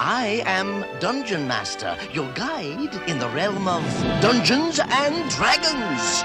I am Dungeon Master, your guide in the realm of Dungeons and Dragons.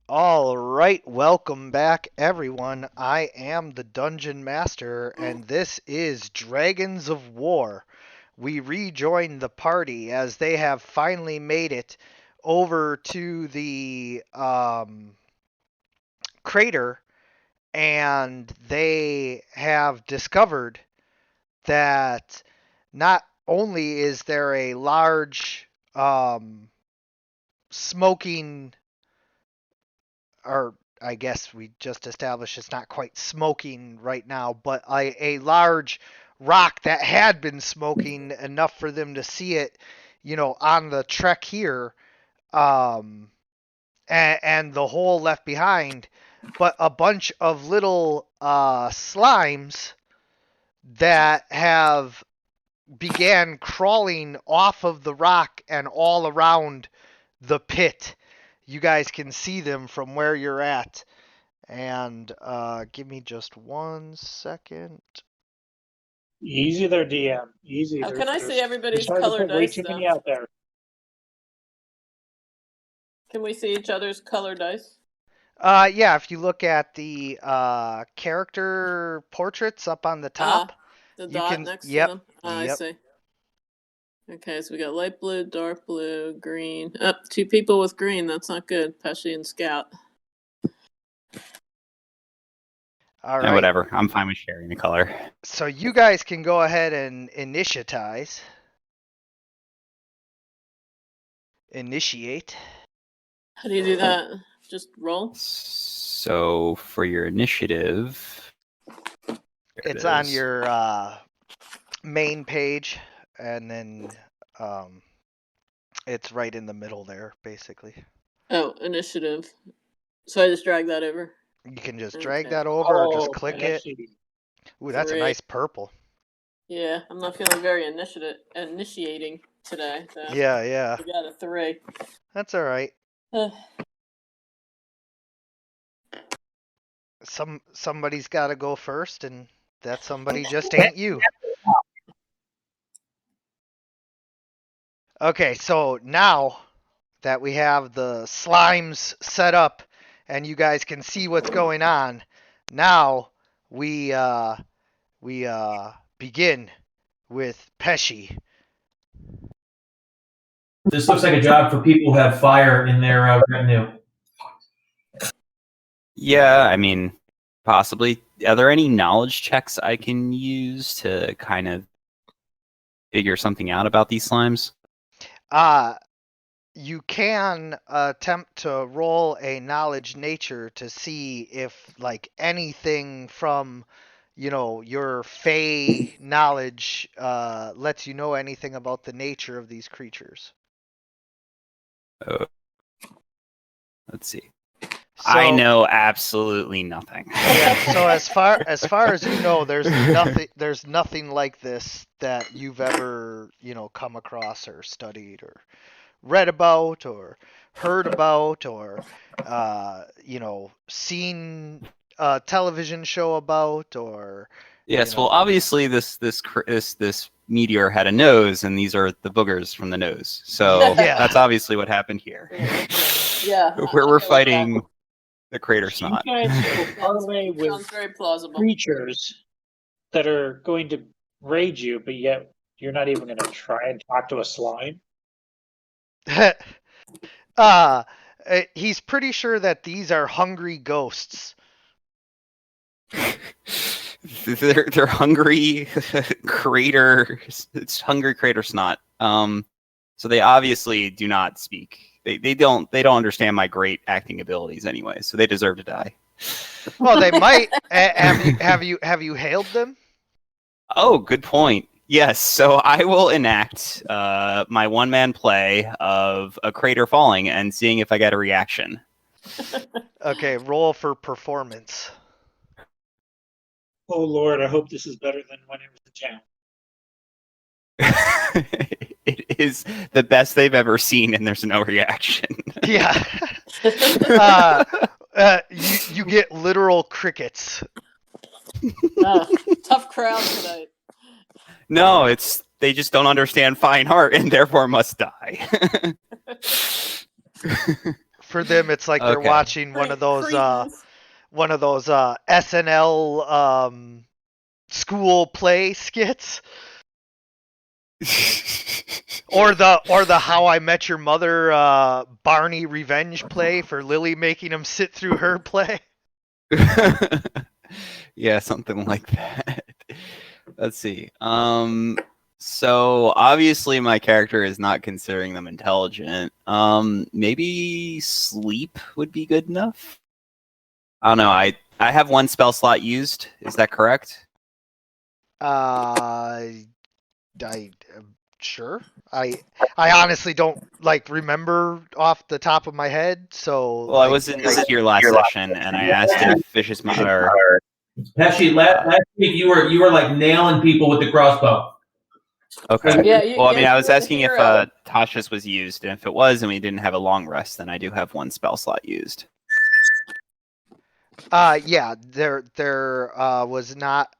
All right, welcome back, everyone. I am the Dungeon Master, and this is Dragons of War. We rejoin the party as they have finally made it over to the crater, and they have discovered that not only is there a large smoking, or I guess we just established it's not quite smoking right now, but a large rock that had been smoking enough for them to see it, on the trek here, um, and the hole left behind, but a bunch of little slimes that have began crawling off of the rock and all around the pit. You guys can see them from where you're at. And give me just 1 second. Easy there, DM. Easy. How can I see everybody's You're starting to color put way dice, too though? many out there. Can we see each other's color dice? Yeah, if you look at the character portraits up on the top, The you dot can. next Yep. to them. Yep. I see. Okay, so we got light blue, dark blue, green. Two people with green. That's not good. Pesci and Scout. All right. Whatever. I'm fine with sharing the color. So you guys can go ahead and initiate. How do you do that? Just roll? So for your initiative, It's on your main page, and then it's right in the middle there, basically. Oh, initiative. So I just drag that over? You can just drag that over or just click it. Ooh, that's a nice purple. Yeah, I'm not feeling very initiating today. So Yeah. we got a 3. That's all right. Uh, Somebody's got to go first, and that somebody just ain't you. Okay, so now that we have the slimes set up and you guys can see what's going on, now we begin with Pesci. This looks like a job for people who have fire in their retinue. Yeah, I mean, possibly. Are there any knowledge checks I can use to kind of figure something out about these slimes? You can attempt to roll a knowledge nature to see if like anything from your Fey knowledge lets you know anything about the nature of these creatures. Let's see. So, I know absolutely nothing. Yeah, so as far as you know, there's nothing like this that you've ever, come across or studied or read about or heard about or seen a television show about or Yes, well, obviously this meteor had a nose, and these are the boogers from the nose. So Yeah. that's obviously what happened here. Yeah, We're fighting the crater You snot. guys will parlay with sounds very plausible. creatures that are going to raid you, but yet you're not even going to try and talk to a slime. He's pretty sure that these are hungry ghosts. They're hungry crater. It's hungry crater snot. So they obviously do not speak. They don't understand my great acting abilities anyway. So they deserve to die. Well, they might. Have you hailed them? Oh, good point. Yes, so I will enact my one-man play of a crater falling and seeing if I get a reaction. Okay, roll for performance. Oh Lord, I hope this is better than when it was in town. It is the best they've ever seen, and there's no reaction. Yeah. You get literal crickets. Tough crowd tonight. No, they just don't understand fine art and therefore must die. For them, it's like they're Okay. watching one of those SNL school play skits, or the How I Met Your Mother Barney revenge play for Lily making him sit through her play. Yeah, something like that. Let's see. So obviously my character is not considering them intelligent. Maybe sleep would be good enough. I don't know. I have one spell slot used. Is that correct? Sure. I honestly don't remember off the top of my head. So Well, I was in here last session, and I asked if Fish's mother. Pesci, last week you were like nailing people with the crossbow. Okay. Yeah, Well, I mean, yeah, I was you're a asking if hero. Tasha's was used, and if it was, and we didn't have a long rest, then I do have one spell slot used. Yeah, there was not.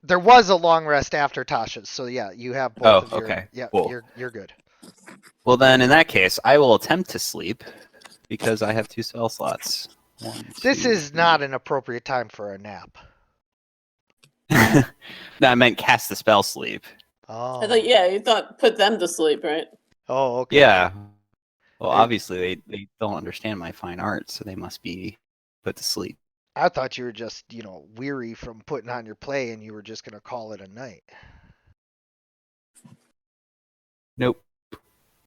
There was a long rest after Tasha's, so yeah, you have both. Oh, okay, Yeah, cool. you're good. Well, then in that case, I will attempt to sleep because I have 2 spell slots. This is not an appropriate time for a nap. No, I meant cast the spell sleep. Oh. I thought, you thought put them to sleep, right? Oh, okay. Yeah. Well, Hey. obviously they don't understand my fine art, so they must be put to sleep. I thought you were just, weary from putting on your play and you were just going to call it a night. Nope.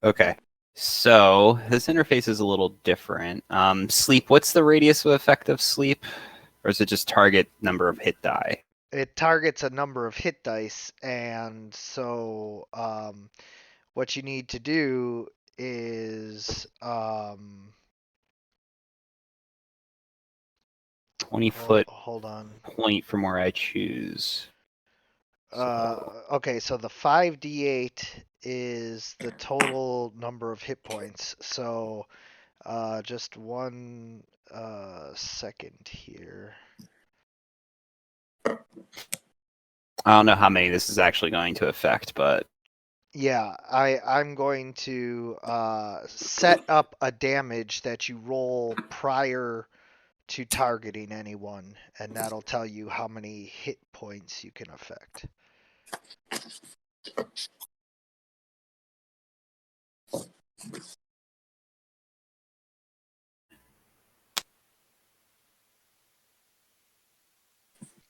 Okay. So this interface is a little different. Sleep, what's the radius of effect of sleep? Or is it just target number of hit die? It targets a number of hit dice, and so what you need to do is 20-foot hold on. point from where I choose. Okay, so the 5d8 is the total number of hit points. So, just one second here. I don't know how many this is actually going to affect, but Yeah, I'm going to set up a damage that you roll prior to targeting anyone, and that'll tell you how many hit points you can affect.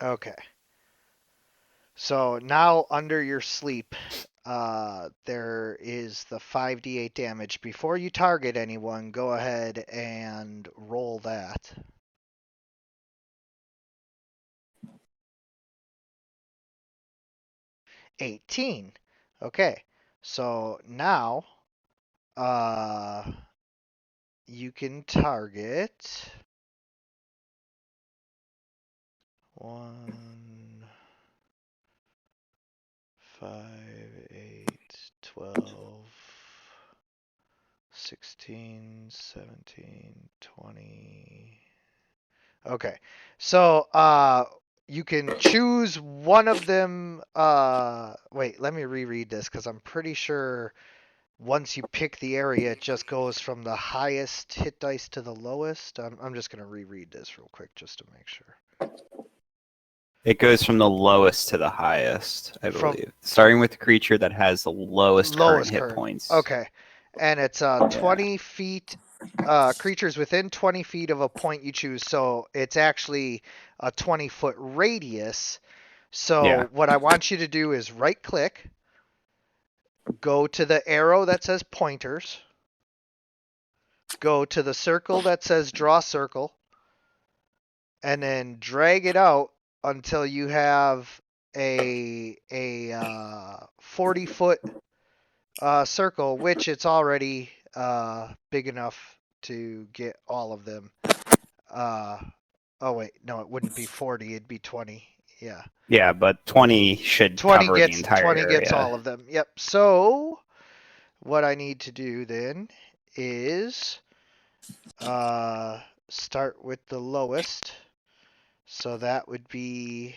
Okay. So now under your sleep, there is the 5d8 damage. Before you target anyone, go ahead and roll that. $18. Okay. So now, you can target 1, 5, 8, 12, 16, 17, 20. Okay. So, you can choose one of them. Wait, let me reread this because I'm pretty sure once you pick the area, it just goes from the highest hit dice to the lowest. I'm just going to reread this real quick just to make sure. it goes from the lowest to the highest, I believe. Starting with the creature that has the lowest current hit points. Okay. And it's 20 feet, creatures within 20 feet of a point you choose. So it's actually a 20-foot radius. So what I want you to do is right click, go to the arrow that says pointers, go to the circle that says draw circle, and then drag it out until you have a 40-foot circle, which it's already big enough to get all of them. Oh wait, no, it wouldn't be 40, it'd be 20. Yeah. Yeah, but 20 should cover the entire 20 area. gets all of them. Yep. So what I need to do then is start with the lowest. So that would be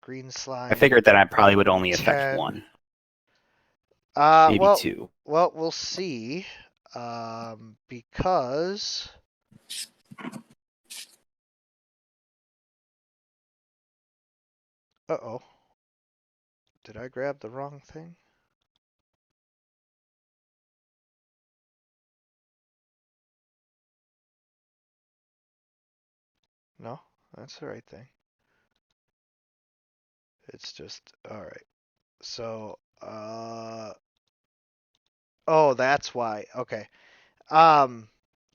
green slime. I figured that I probably would only 10. affect one. Maybe two. Well, we'll see. Because uh-oh. Did I grab the wrong thing? No, that's the right thing. It's just all right. So, oh, that's why. Okay.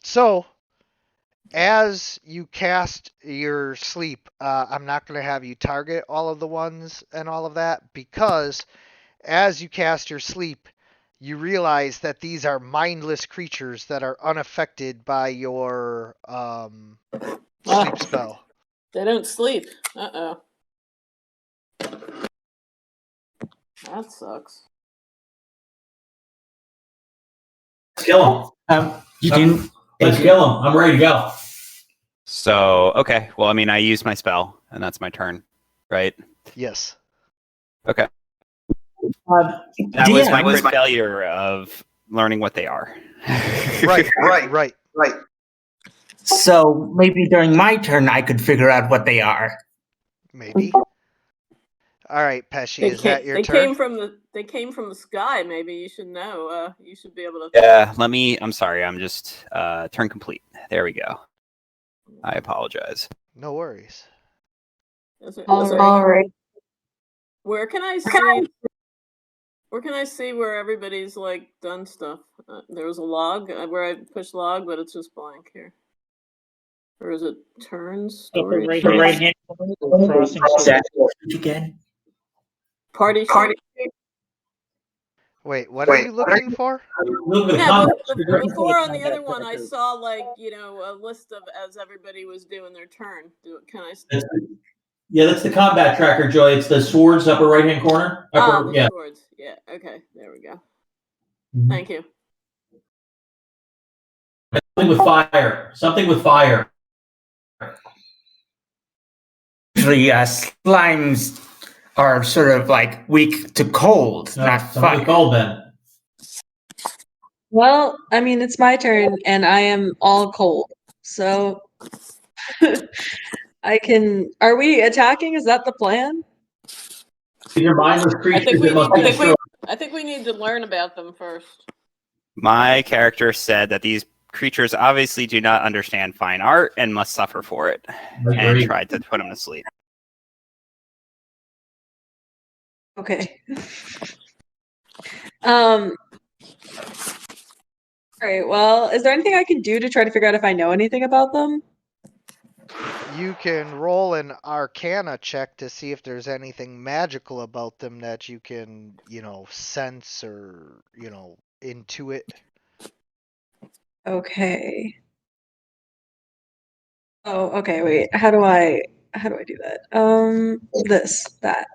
So as you cast your sleep, I'm not going to have you target all of the ones and all of that because as you cast your sleep, you realize that these are mindless creatures that are unaffected by your sleep spell. They don't sleep. Uh-oh. That sucks. Kill him. You didn't. Let's kill him. I'm ready to go. So, okay. Well, I mean, I used my spell, and that's my turn, right? Yes. Okay. That was DM, my failure of learning what they are. Right. So maybe during my turn I could figure out what they are. Maybe. All right, Pesci, is that your turn? They came from the sky. Maybe you should know. You should be able to. Yeah, I'm sorry, I'm just, turn complete. There we go. I apologize. No worries. All right. Where can I see? Where can I see where everybody's like done stuff? There was a log where I pushed log, but it's just blank here. Or is it turns? Upper Stories? right hand crossing Again. Party. Wait, what are you looking for? Look at the Yeah, comments. before on the other one, I saw like a list of as everybody was doing their turn. Can I? Yeah, that's the combat tracker, Joy. It's the swords, upper right hand corner. Upper, The swords. Yeah. Okay. There we go. Mhm. Thank you. Something with fire. Something with fire. Usually, slimes are sort of like weak to cold, not Something fire. with gold then. Well, I mean, it's my turn, and I am all cold. So I can. Are we attacking? Is that the plan? These are mindless I creatures think we that must be need. destroyed. I think we need to learn about them first. My character said that these creatures obviously do not understand fine art and must suffer for it, and Agreed. tried to put him to sleep. Okay. All right. Well, is there anything I can do to try to figure out if I know anything about them? You can roll an Arcana check to see if there's anything magical about them that you can, sense or, intuit. Okay. Oh, okay. Wait. How do I do that? That.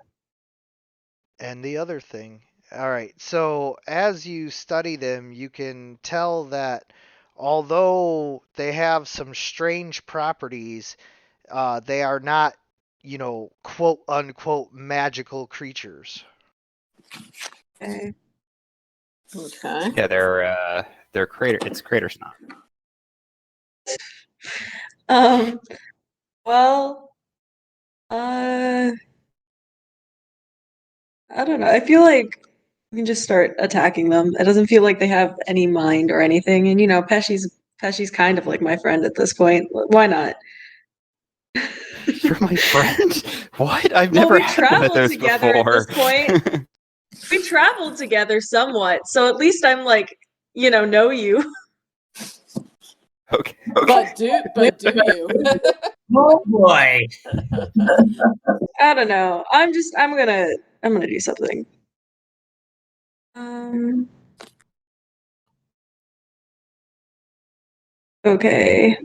And the other thing, all right, so as you study them, you can tell that although they have some strange properties, they are not, quote unquote magical creatures. Okay. Okay. Yeah, they're crater. It's crater snot. Well, I don't know. I feel like we can just start attacking them. It doesn't feel like they have any mind or anything. And Pesci's kind of like my friend at this point. Why not? You're my friend. What? I've never we had one of traveled those together before. at this point. We traveled together somewhat, so at least I'm like, know you. Okay. But do you? Oh boy. I don't know. I'm gonna do something. Okay.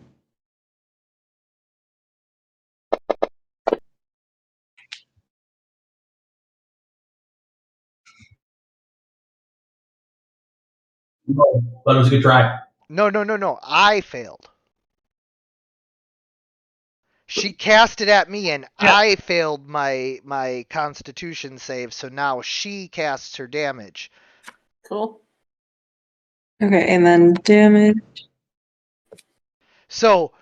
But it was a good try. No. I failed. She cast it at me, and I failed my Constitution save, so now she casts her damage. Cool. Okay, and then damage. So,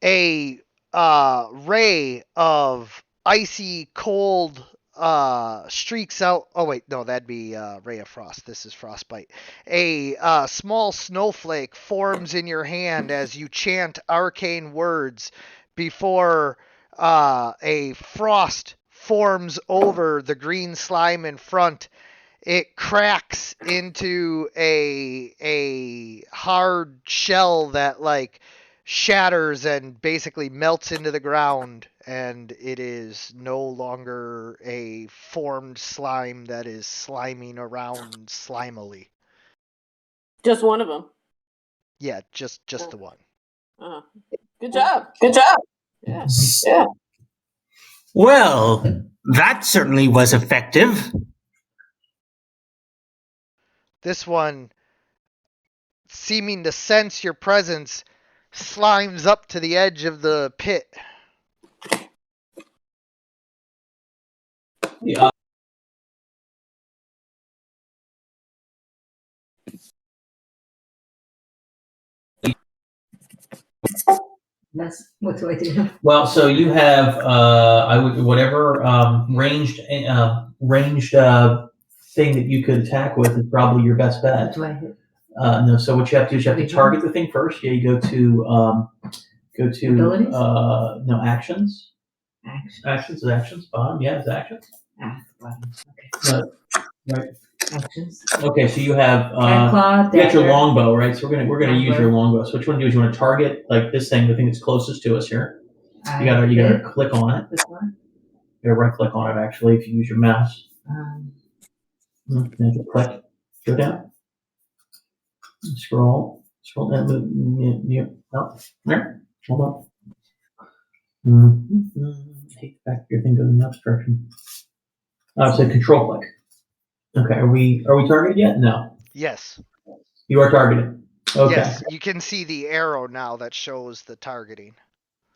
a ray of icy cold streaks out. Oh wait, no, that'd be ray of frost. This is frostbite. A small snowflake forms in your hand as you chant arcane words before a frost forms over the green slime in front. It cracks into a hard shell that shatters and basically melts into the ground, and it is no longer a formed slime that is sliming around slimily. Just one of them. Yeah, just the one. Good job. Yeah. Well, that certainly was effective. This one, seeming to sense your presence, slimes up to the edge of the pit. Yeah. What do I do? Well, so you have whatever ranged thing that you could attack with is probably your best bet. What do I hit? No, so what you have to do is you have to target the thing first. Yeah, you go to Abilities? No, actions. Action. Actions. Bottom. Yeah, it's actions. Button. Okay. Right. Actions. Okay, so you have Cat claw, you got your dagger. longbow, right? So we're gonna use Longbow. your longbow. So what you want to do is you want to target like this thing, the thing that's closest to us here. You gotta click on it. This one. You gotta right click on it actually if you use your mouse. Then click. Go down. Scroll down. Yeah. Oh, there. Hold on. take back your thing goes in the opposite direction. So control click. Okay, are we targeted yet? No. Yes. You are targeted. Okay. Yes, you can see the arrow now that shows the targeting.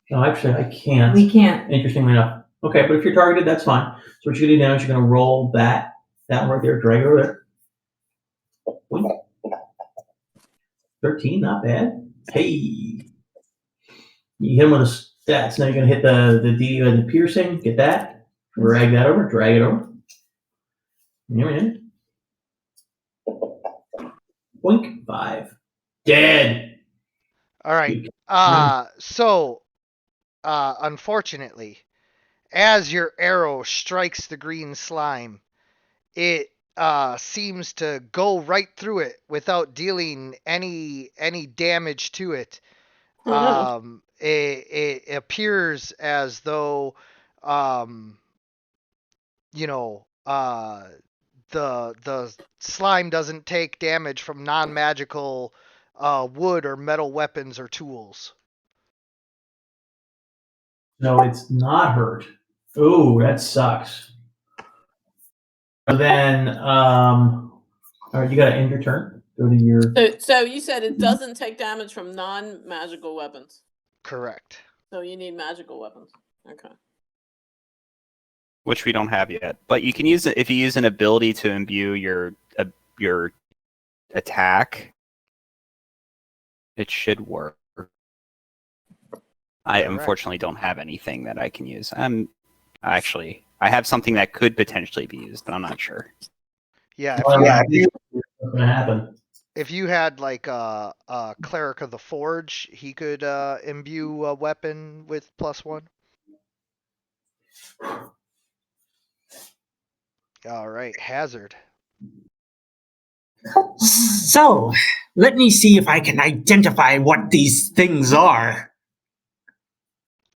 No, actually, I can't. We can't. Interestingly enough. Okay, but if you're targeted, that's fine. So what you're gonna do now is you're gonna roll that one right there, drag it over there. Boink. 13, not bad. Hey. You hit him with the stats. Now you're gonna hit the piercing, get that, drag that over, drag it over. Here we go. Boink, 5. Dead. All right. So, unfortunately, as your arrow strikes the green slime, it seems to go right through it without dealing any damage to it. It appears as though, the slime doesn't take damage from non-magical wood or metal weapons or tools. No, it's not hurt. Ooh, that sucks. So then, all right, you gotta end your turn. Go to your. So you said it doesn't take damage from non-magical weapons. Correct. So you need magical weapons. Okay. Which we don't have yet. But you can use it if you use an ability to imbue your attack. It should work. I Correct. unfortunately don't have anything that I can use. Actually, I have something that could potentially be used, but I'm not sure. Yeah. What's gonna happen? If you had like a cleric of the forge, he could imbue a weapon with +1. All right, Hazard. So, let me see if I can identify what these things are.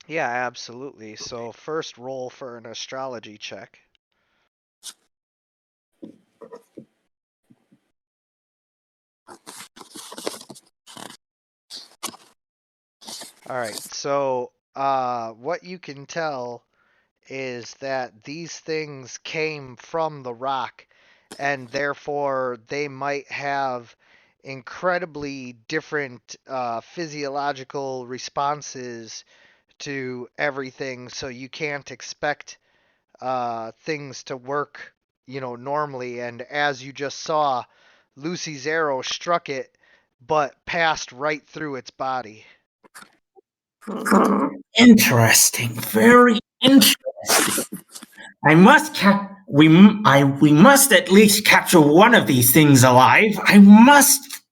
Yeah, absolutely. So first roll for an astrology check. All right, so what you can tell is that these things came from the rock, and therefore they might have incredibly different physiological responses to everything, so you can't expect things to work, normally. And as you just saw, Lucy's arrow struck it, but passed right through its body. Interesting, very interesting. We must at least capture one of these things alive. I must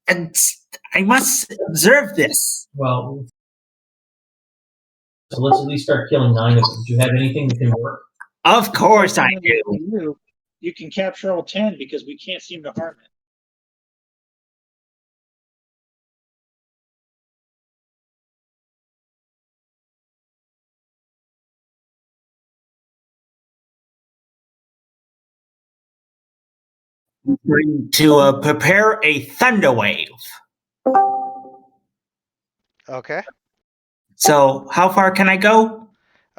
observe this. Well, so let's at least start killing 9 of them. Do you have anything that can work? Of course I do. You can capture all 10 because we can't seem to harm it. To prepare a thunder wave. Okay. So, how far can I go?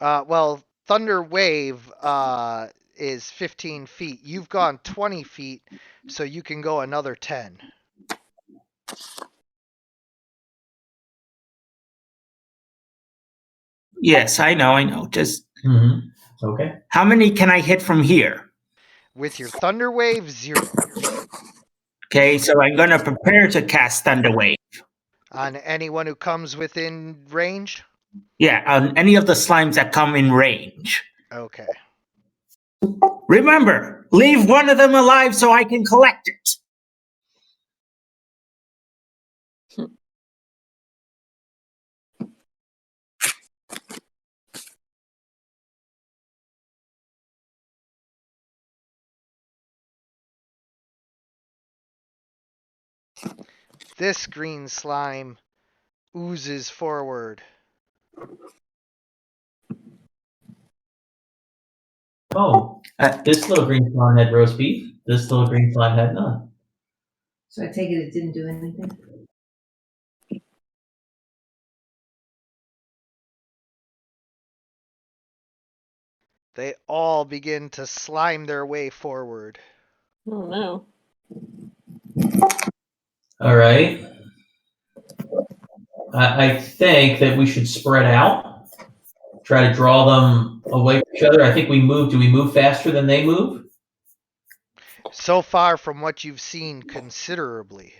Well, Thunder Wave is 15 feet. You've gone 20 feet, so you can go another 10. Yes, I know. Just Okay. how many can I hit from here? With your Thunder Wave, 0. Okay, so I'm gonna prepare to cast Thunder Wave. On anyone who comes within range? Yeah, on any of the slimes that come in range. Okay. Remember, leave one of them alive so I can collect it. This green slime oozes forward. Oh, this little green slime had roast beef. This little green slime had none. So I take it didn't do anything? They all begin to slime their way forward. Oh no. All right. I think that we should spread out. Try to draw them away from each other. I think we move. Do we move faster than they move? So far from what you've seen, considerably.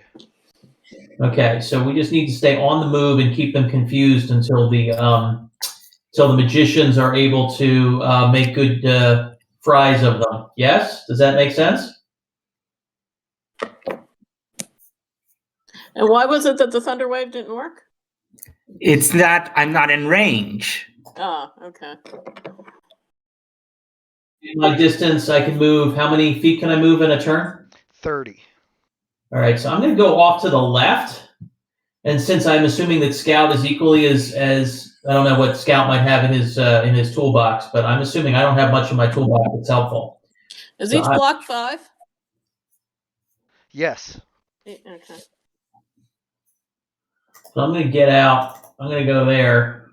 Okay, so we just need to stay on the move and keep them confused until the magicians are able to make good fries of them. Yes, does that make sense? And why was it that the thunder wave didn't work? It's that I'm not in range. Ah, okay. In my distance, I can move. How many feet can I move in a turn? 30. All right, so I'm going to go off to the left. And since I'm assuming that Scout is equally as I don't know what Scout might have in his toolbox, but I'm assuming I don't have much in my toolbox that's helpful. Is So each block 5? Yes. Okay. So I'm going to get out. I'm going to go there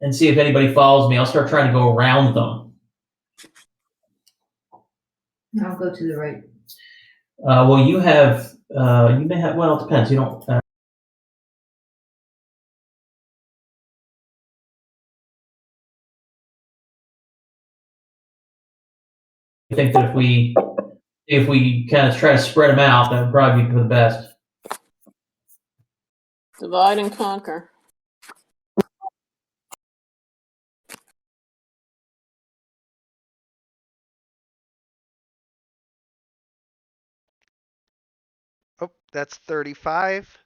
and see if anybody follows me. I'll start trying to go around them. I'll go to the right. Well, you have, you may have, well, it depends. You don't. I think that if we kind of try to spread them out, that would probably be for the best. Divide and conquer. Oh, that's 35.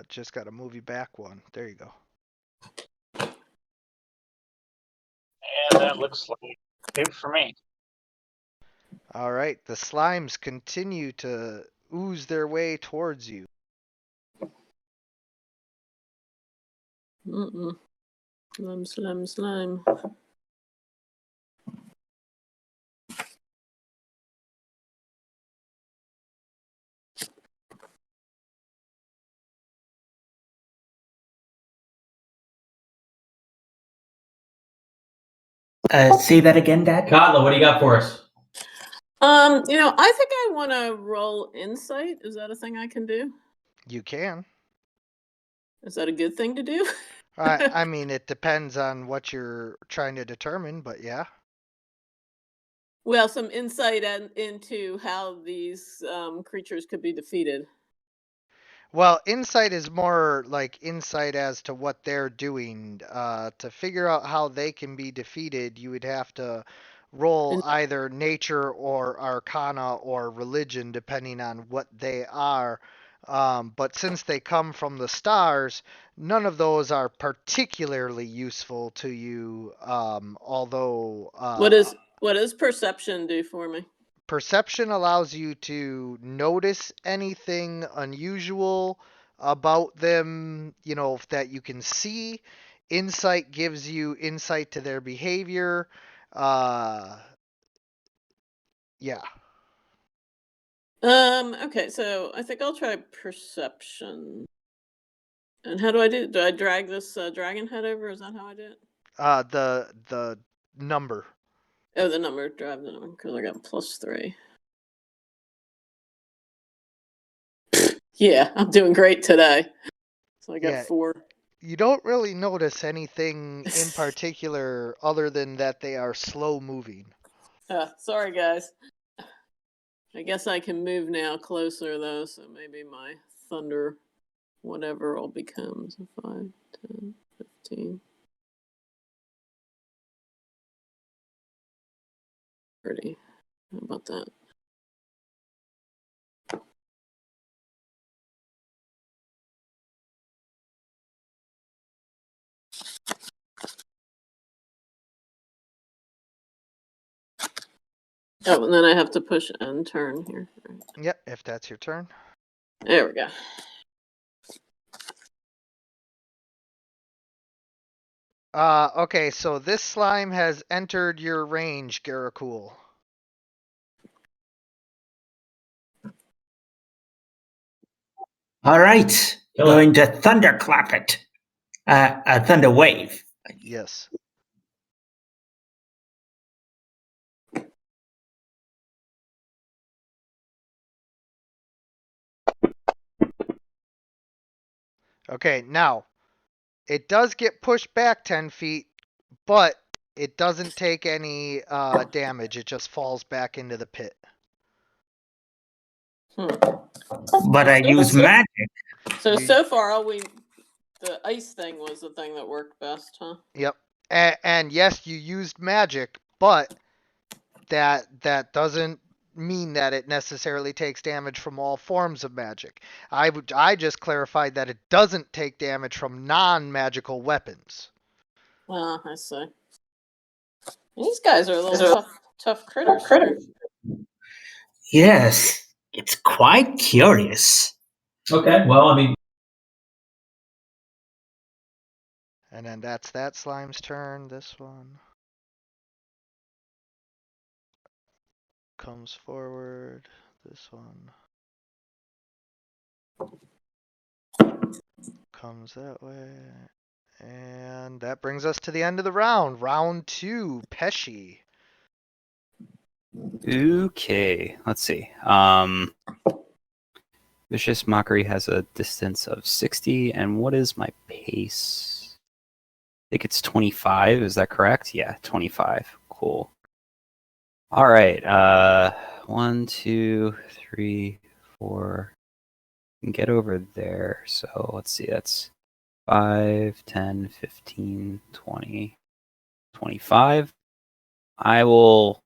Just got to move you back one. There you go. And that looks like it for me. All right. The slimes continue to ooze their way towards you. Slime, slime, slime. Say that again, Dad. Kotla, what do you got for us? I think I want to roll insight. Is that a thing I can do? You can. Is that a good thing to do? I mean, it depends on what you're trying to determine, but yeah. Well, some insight into how these creatures could be defeated. Well, insight is more like insight as to what they're doing. To figure out how they can be defeated, you would have to roll either nature or arcana or religion, depending on what they are. But since they come from the stars, none of those are particularly useful to you. Although what does perception do for me? Perception allows you to notice anything unusual about them, that you can see. Insight gives you insight to their behavior. Yeah. Okay, so I think I'll try perception. And how do I do it? Do I drag this dragon head over? Is that how I do it? The number. Oh, the number. Drive the number, because I got +3. Yeah, I'm doing great today. So I got 4. You don't really notice anything in particular other than that they are slow moving. Sorry, guys. I guess I can move now closer, though, so maybe my thunder, whatever, all becomes 5, 10, 15, 30. How about that? Oh, and then I have to push end turn here. Right. Yep, if that's your turn. There we go. Okay, so this slime has entered your range, Garacul. All right, going to thunderclap it. A thunder wave. Yes. Okay, now it does get pushed back 10 feet, but it doesn't take any damage. It just falls back into the pit. But I use magic. So far, the ice thing was the thing that worked best, huh? Yep. And yes, you used magic, but that doesn't mean that it necessarily takes damage from all forms of magic. I just clarified that it doesn't take damage from non-magical weapons. Ah, I see. These guys are a little tough critters. Yes, it's quite curious. Okay, well, I mean, And then that's that slime's turn. This one comes forward. This one comes that way. And that brings us to the end of the round. Round 2, Pesci. Okay, let's see. Vicious Mockery has a distance of 60, and what is my pace? I think it's 25, is that correct? Yeah, 25. Cool. All right, 1, 2, 3, 4. Can get over there. So let's see, that's 5, 10, 15, 20, 25. I will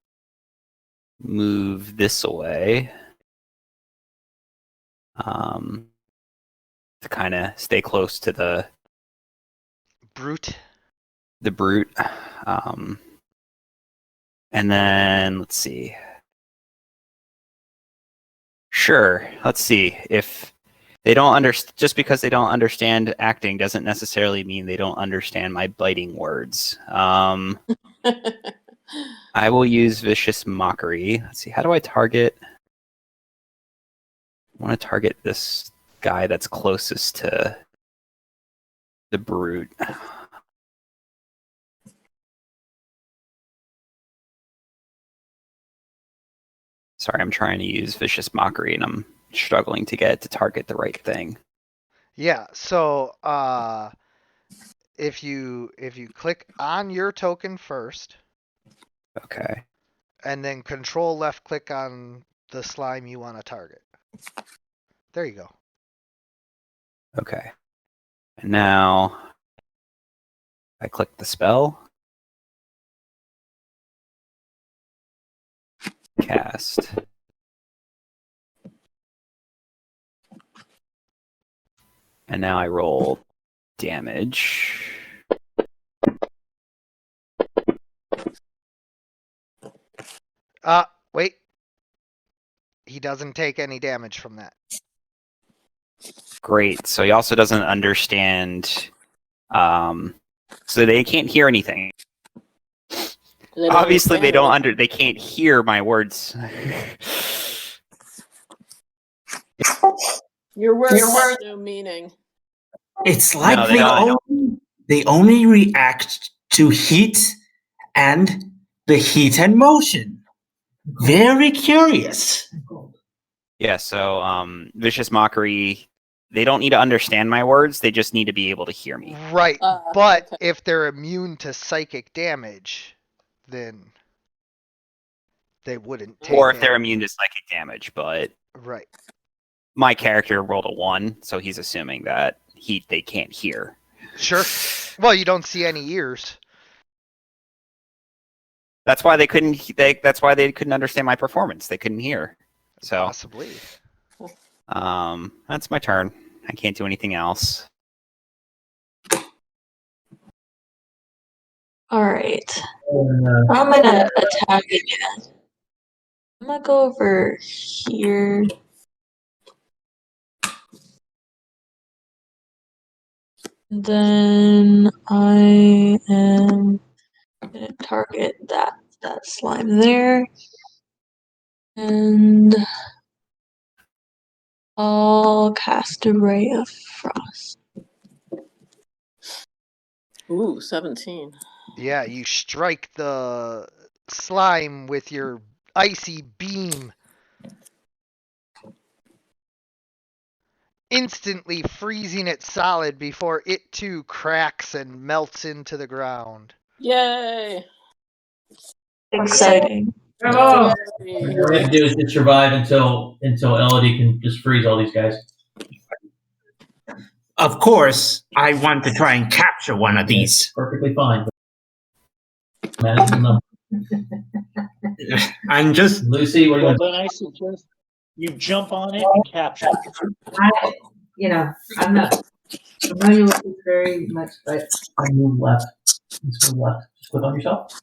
move this away. To kind of stay close to the Brute. brute. And then let's see. Sure, let's see. If they don't understand, just because they don't understand acting doesn't necessarily mean they don't understand my biting words. I will use Vicious Mockery. Let's see, how do I target? I want to target this guy that's closest to the brute. Sorry, I'm trying to use Vicious Mockery and I'm struggling to get it to target the right thing. Yeah, so if you click on your token first, Okay. and then control left click on the slime you want to target. There you go. Okay. And now I click the spell. Cast. And now I roll damage. Wait. He doesn't take any damage from that. Great. So he also doesn't understand. So they can't hear anything. Obviously, they don't They can't hear my words. Your words have no meaning. It's like No, they don't. they only react to heat and the heat and motion. Very curious. Yeah. So, Vicious Mockery. They don't need to understand my words. They just need to be able to hear me. Right, but if they're immune to psychic damage, then they wouldn't take Or if they're damage. immune to psychic damage, but Right. my character rolled a 1, so he's assuming that they can't hear. Sure. Well, you don't see any ears. That's why they couldn't. That's why they couldn't understand my performance. They couldn't hear. So Possibly. that's my turn. I can't do anything else. All right. I'm gonna attack again. I'm gonna go over here. Then I am gonna target that slime there. And I'll cast a ray of frost. Ooh, 17. Yeah, you strike the slime with your icy beam. instantly freezing it solid before it too cracks and melts into the ground. Yay! Exciting. Bravo! Yay. All we have to do is just survive until Elodie can just freeze all these guys. Of course, I want to try and capture one of these. Perfectly fine. Manage the number. I'm just Lucy, what do you Well, want? then I suggest you jump on it and capture it. I'm not familiar with this very much, but Move left. Just move left. Just click on yourself.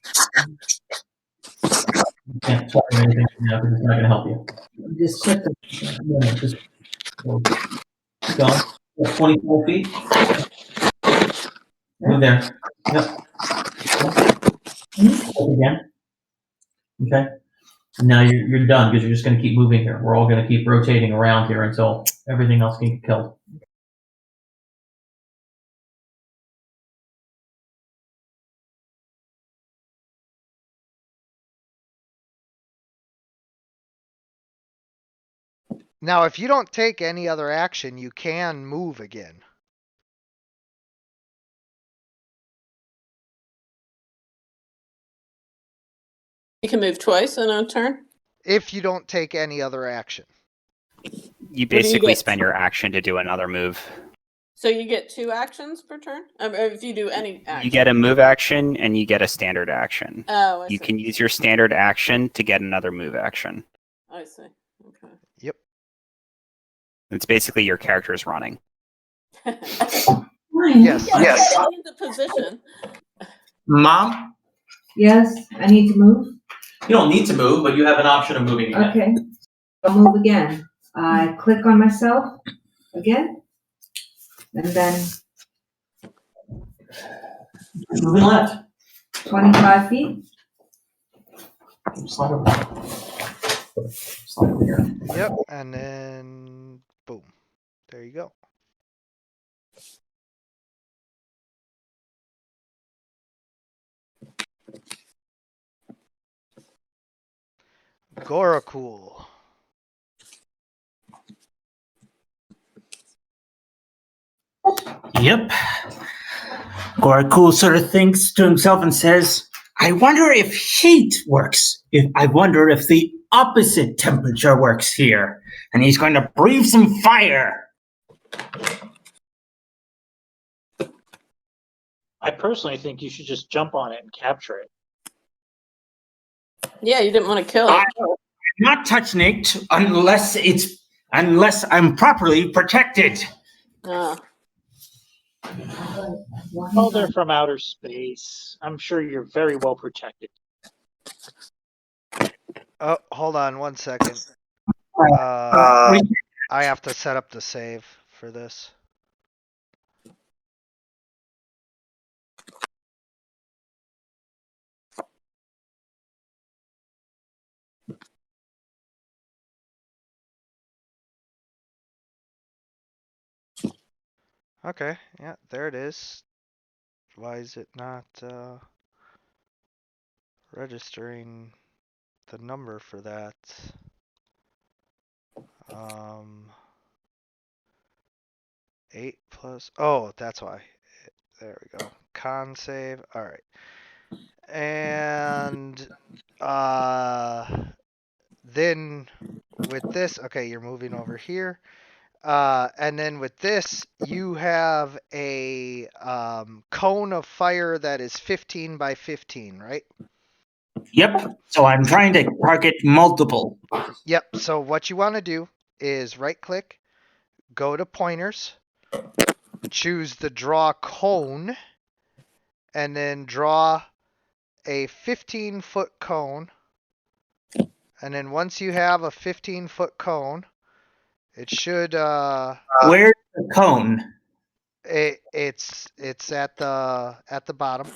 You can't swap anything now because it's not going to help you. just click the. No, just keep going. 24 feet. Move there. Yep. Again. Okay. Now you're done because you're just going to keep moving here. We're all going to keep rotating around here until everything else can get killed. Now, if you don't take any other action, you can move again. You can move twice in a turn. If you don't take any other action. You do you basically get? spend your action to do another move. So you get 2 actions per turn? If you do any action. You get a move action and you get a standard action. Oh, I You see. can use your standard action to get another move action. I see. Okay. Yep. It's basically your character's running. Yes. Yes. Get into position. Mom. Yes, I need to move. You don't need to move, but you have an option of moving again. Okay, I'll move again. I click on myself again, and then Moving left. 25 feet. Slide over. Slide over here. Yep. And then boom. There you go. Gorakul. Yep. Gorakul sort of thinks to himself and says, I wonder if heat works. I wonder if the opposite temperature works here. And he's going to breathe some fire. I personally think you should just jump on it and capture it. Yeah, you didn't want to kill it. I'm not touching it unless I'm properly protected. Well, they're from outer space. I'm sure you're very well protected. Oh, hold on 1 second. I have to set up the save for this. Okay, yeah, there it is. Why is it not registering the number for that? 8 plus, oh, that's why. There we go. Con save. All right. And then with this, okay, you're moving over here. And then with this, you have a cone of fire that is 15 by 15, right? Yep. So I'm trying to target multiple. Yep. So what you want to do is right click, go to pointers, choose the draw cone, and then draw a 15-foot cone. And then once you have a 15-foot cone, it should Where's the cone? it's at the bottom.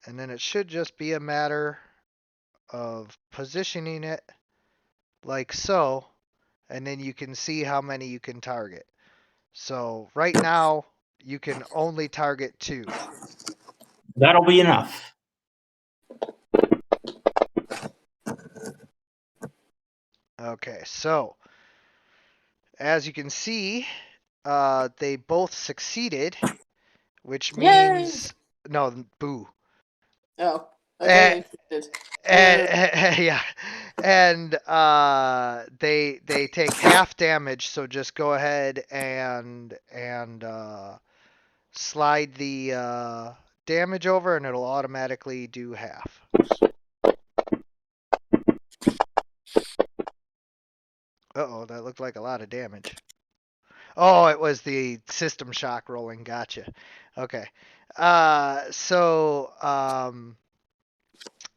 And then it should just be a matter of positioning it like so, and then you can see how many you can target. So right now you can only target 2. That'll be enough. Okay, so as you can see, they both succeeded, which Yay! means no, boo. Oh, I thought you did. Yeah, and they take half damage. So just go ahead and slide the damage over, and it'll automatically do half. Uh-oh, that looked like a lot of damage. Oh, it was the system shock rolling. Gotcha. Okay. So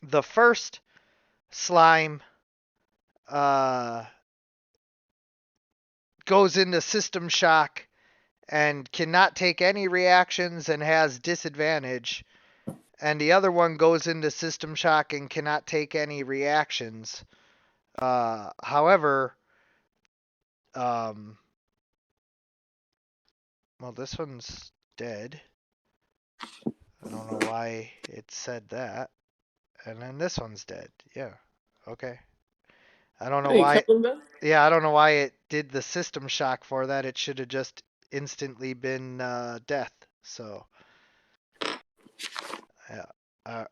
the first slime goes into system shock and cannot take any reactions and has disadvantage. And the other one goes into system shock and cannot take any reactions. However, well, this one's dead. I don't know why it said that. And then this one's dead. Yeah. Okay. I don't know why. Yeah, I don't know why it did the system shock for that. It should have just instantly been death. So. Yeah. All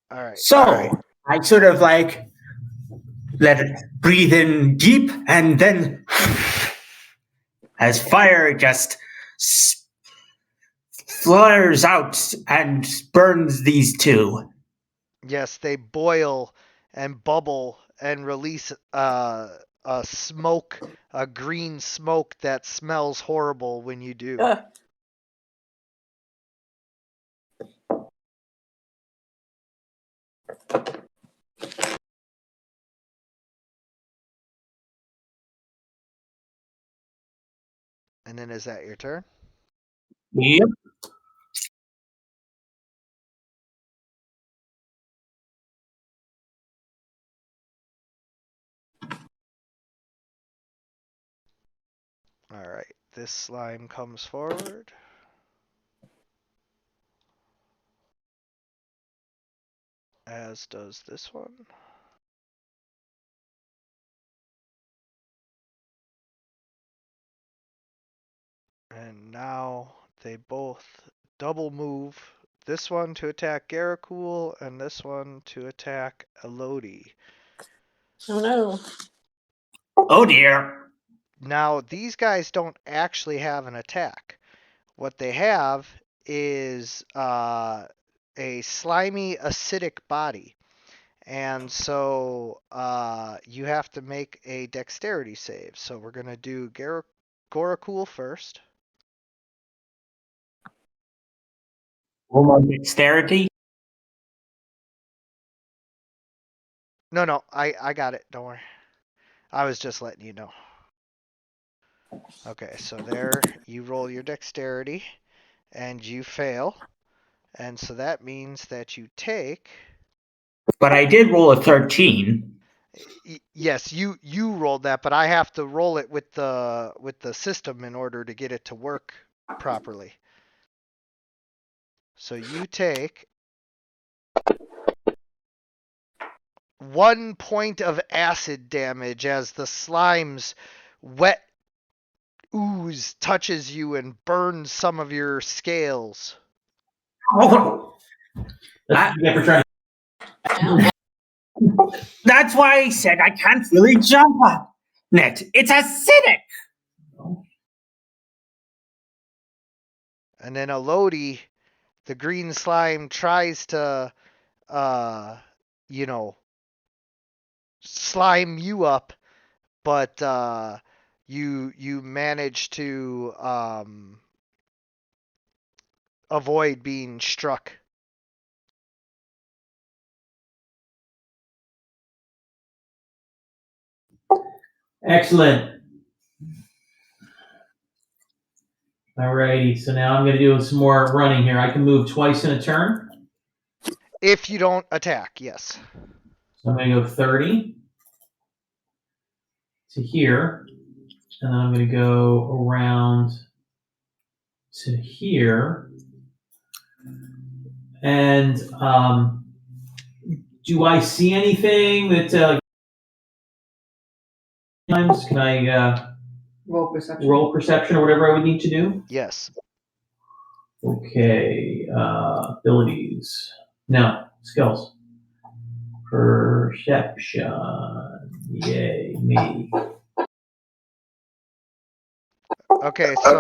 right. So I sort of like let it breathe in deep, and then as fire just flares out and burns these two. Yes, they boil and bubble and release a smoke, a green smoke that smells horrible when you do. And then is that your turn? Yep. All right, this slime comes forward. As does this one. And now they both double move. This one to attack Garacul and this one to attack Elodie. Oh no. Oh dear. Now, these guys don't actually have an attack. What they have is a slimy acidic body. And so you have to make a dexterity save. So we're going to do Garacul first. Roll my dexterity. No, I got it. Don't worry. I was just letting you know. Okay, so there you roll your dexterity and you fail. And so that means that you take... But I did roll a 13. Yes, you rolled that, but I have to roll it with the system in order to get it to work properly. So you take 1 point of acid damage as the slime's wet ooze touches you and burns some of your scales. Oh. That's why I said I can't really jump on it. It's acidic. And then Elodie, the green slime, tries to, slime you up, but you manage to avoid being struck. Excellent. Alrighty, so now I'm going to do some more running here. I can move twice in a turn. If you don't attack, yes. So I'm going to go 30 to here, and then I'm going to go around to here. And do I see anything that times? Can I Roll perception. roll perception or whatever I would need to do? Yes. Okay, abilities. No, skills. Perception. Yay, me. Okay, so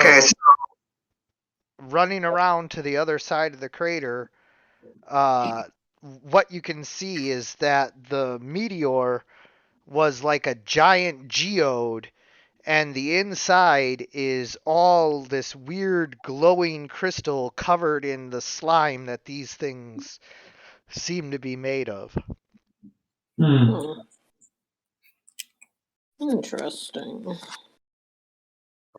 running around to the other side of the crater, what you can see is that the meteor was like a giant geode, and the inside is all this weird glowing crystal covered in the slime that these things seem to be made of. Hmm. Interesting.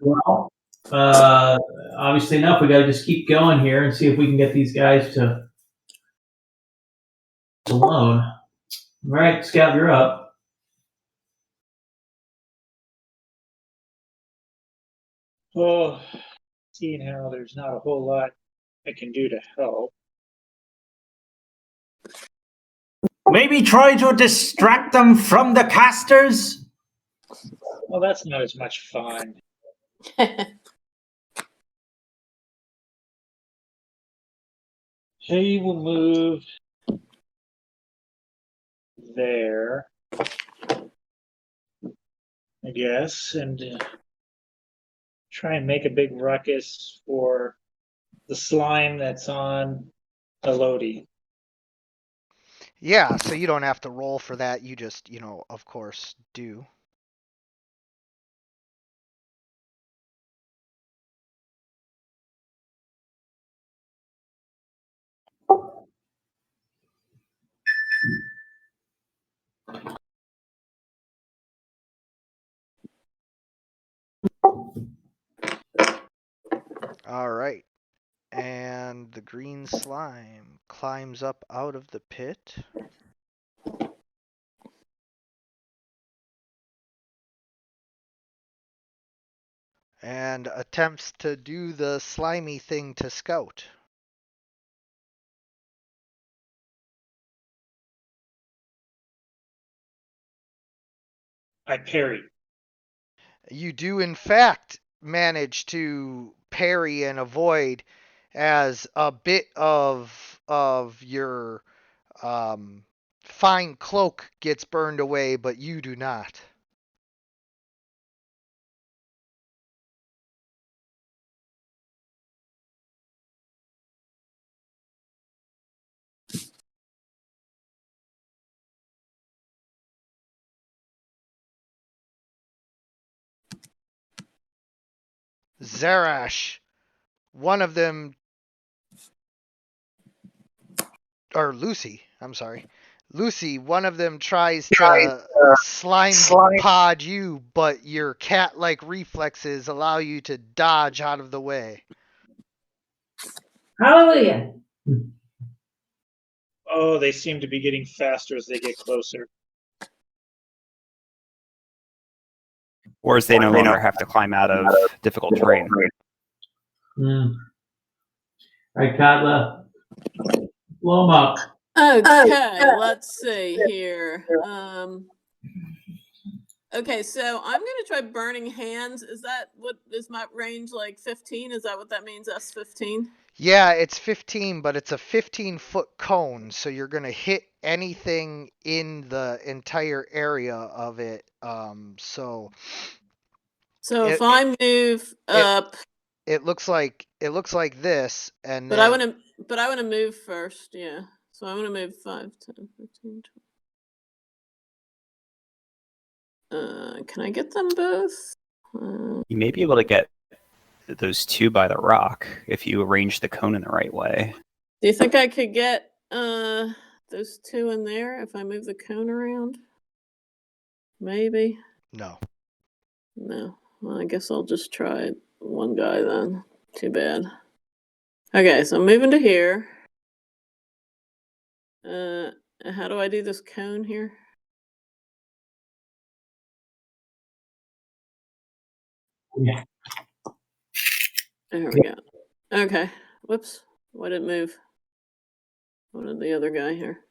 Well, obviously enough, we gotta just keep going here and see if we can get these guys to alone. All right, Scout, you're up. Oh, seeing how there's not a whole lot I can do to help. Maybe try to distract them from the casters? Well, that's not as much fun. He will move there, I guess, and try and make a big ruckus for the slime that's on Elodie. Yeah, so you don't have to roll for that. You just, of course, do. All right. And the green slime climbs up out of the pit. And attempts to do the slimy thing to Scout. I parry. You do, in fact, manage to parry and avoid as a bit of your fine cloak gets burned away, but you do not. Zarash, one of them, or Lucy, I'm sorry. Lucy, one of them tries to slime pod you, but your cat-like reflexes allow you to dodge out of the way. Hallelujah. Oh, they seem to be getting faster as they get closer. Or as they no longer have to climb out of difficult terrain. All right, Katla, blow them up. Okay, let's see here. Okay, so I'm gonna try burning hands. Is that what is my range, like 15? Is that what that means? That's 15? Yeah, it's 15, but it's a 15-foot cone, so you're going to hit anything in the entire area of it. So if I move up, it looks like this, and but then, I want to move first. Yeah, so I want to move 5, 10, 15, 20. Can I get them both? You may be able to get those two by the rock if you arrange the cone in the right way. Do you think I could get those two in there if I move the cone around? Maybe. No. No. Well, I guess I'll just try one guy then. Too bad. Okay, so I'm moving to here. How do I do this cone here? Yeah. There we go. Okay. Whoops. Why did it move? What did the other guy here?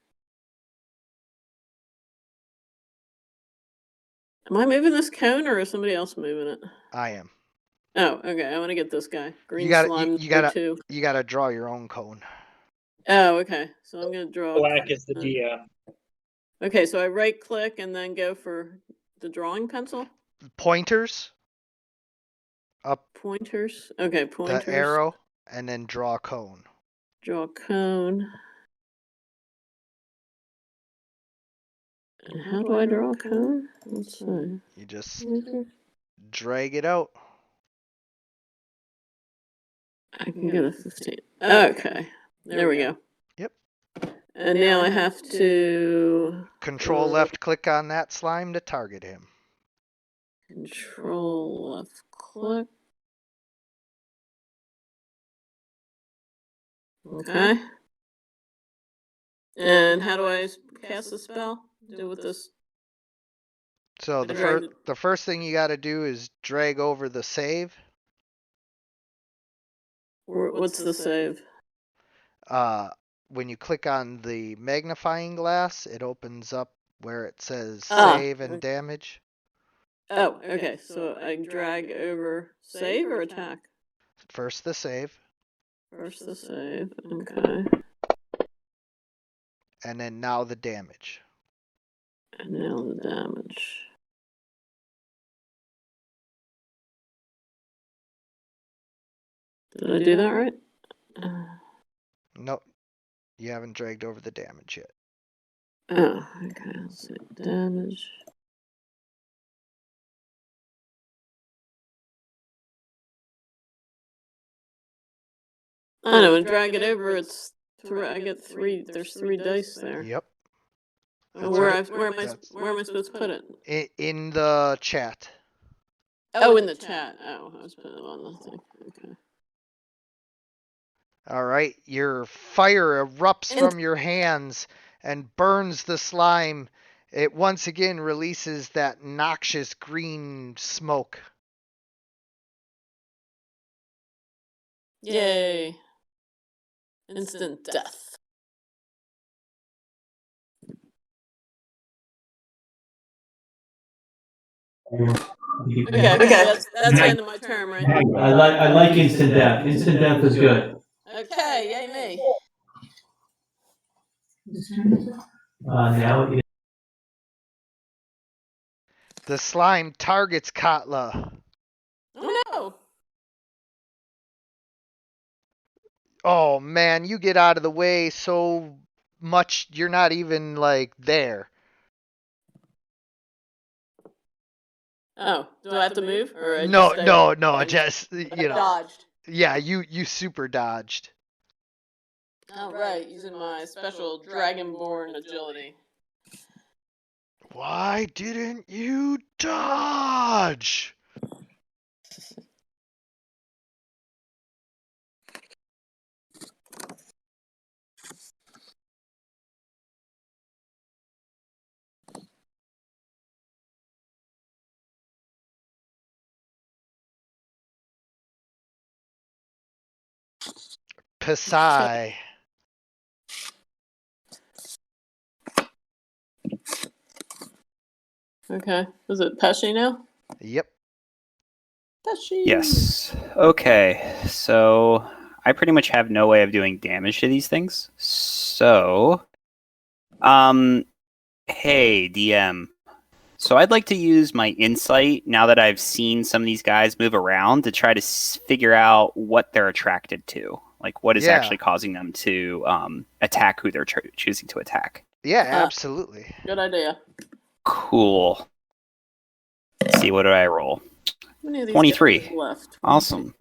Am I moving this cone or is somebody else moving it? I am. Oh, okay. I want to get this guy. Green You gotta, slime you number gotta, 2. you gotta draw your own cone. Oh, okay. So I'm gonna draw. Black is the DM. Okay, so I right click and then go for the drawing pencil. Pointers, up Pointers. Okay, pointers. the arrow, and then draw a cone. Draw a cone. And how do I draw a cone? Let's see. You just drag it out. I can get a 15. Okay, there we go. Yep. And now I have to Control left click on that slime to target him. control left click. Okay. And how do I cast the spell? Do with this? So the first thing you gotta do is drag over the save. What's the save? When you click on the magnifying glass, it opens up where it says Ah, save and damage. Oh, okay. So I drag over save or attack? First the save, First the save. Okay. and then now the damage. And now the damage. Did I do that right? Nope. You haven't dragged over the damage yet. Oh, okay. Let's see. Damage. I know, and drag it over, it's I get 3, there's 3 dice there. Yep. Oh, That's right. where am I supposed to put it? In the chat. Oh, in the chat. Oh, I was putting it on the thing. Okay. All right. Your fire erupts from your hands and burns the slime. It once again releases that noxious green smoke. Yay. Instant death. Okay, that's the end of my turn, right? I like instant death. Instant death is good. Okay, yay me. Now it The slime targets Katla. Oh no! Oh man, you get out of the way so much you're not even like there. Oh, do I have to move? Or I No, just no, just dodged. Yeah, you super dodged. Oh right, using my special Dragonborn agility. Why didn't you dodge? Psy. Okay, is it Pesci now? Yep. Pesci. Yes. Okay. So I pretty much have no way of doing damage to these things. So, hey DM. So I'd like to use my insight now that I've seen some of these guys move around to try to figure out what they're attracted to. Like what is actually causing them to attack who they're choosing to attack. Yeah, absolutely. Good idea. Cool. Let's see, what do I roll? How many of these 23. guys left? Awesome.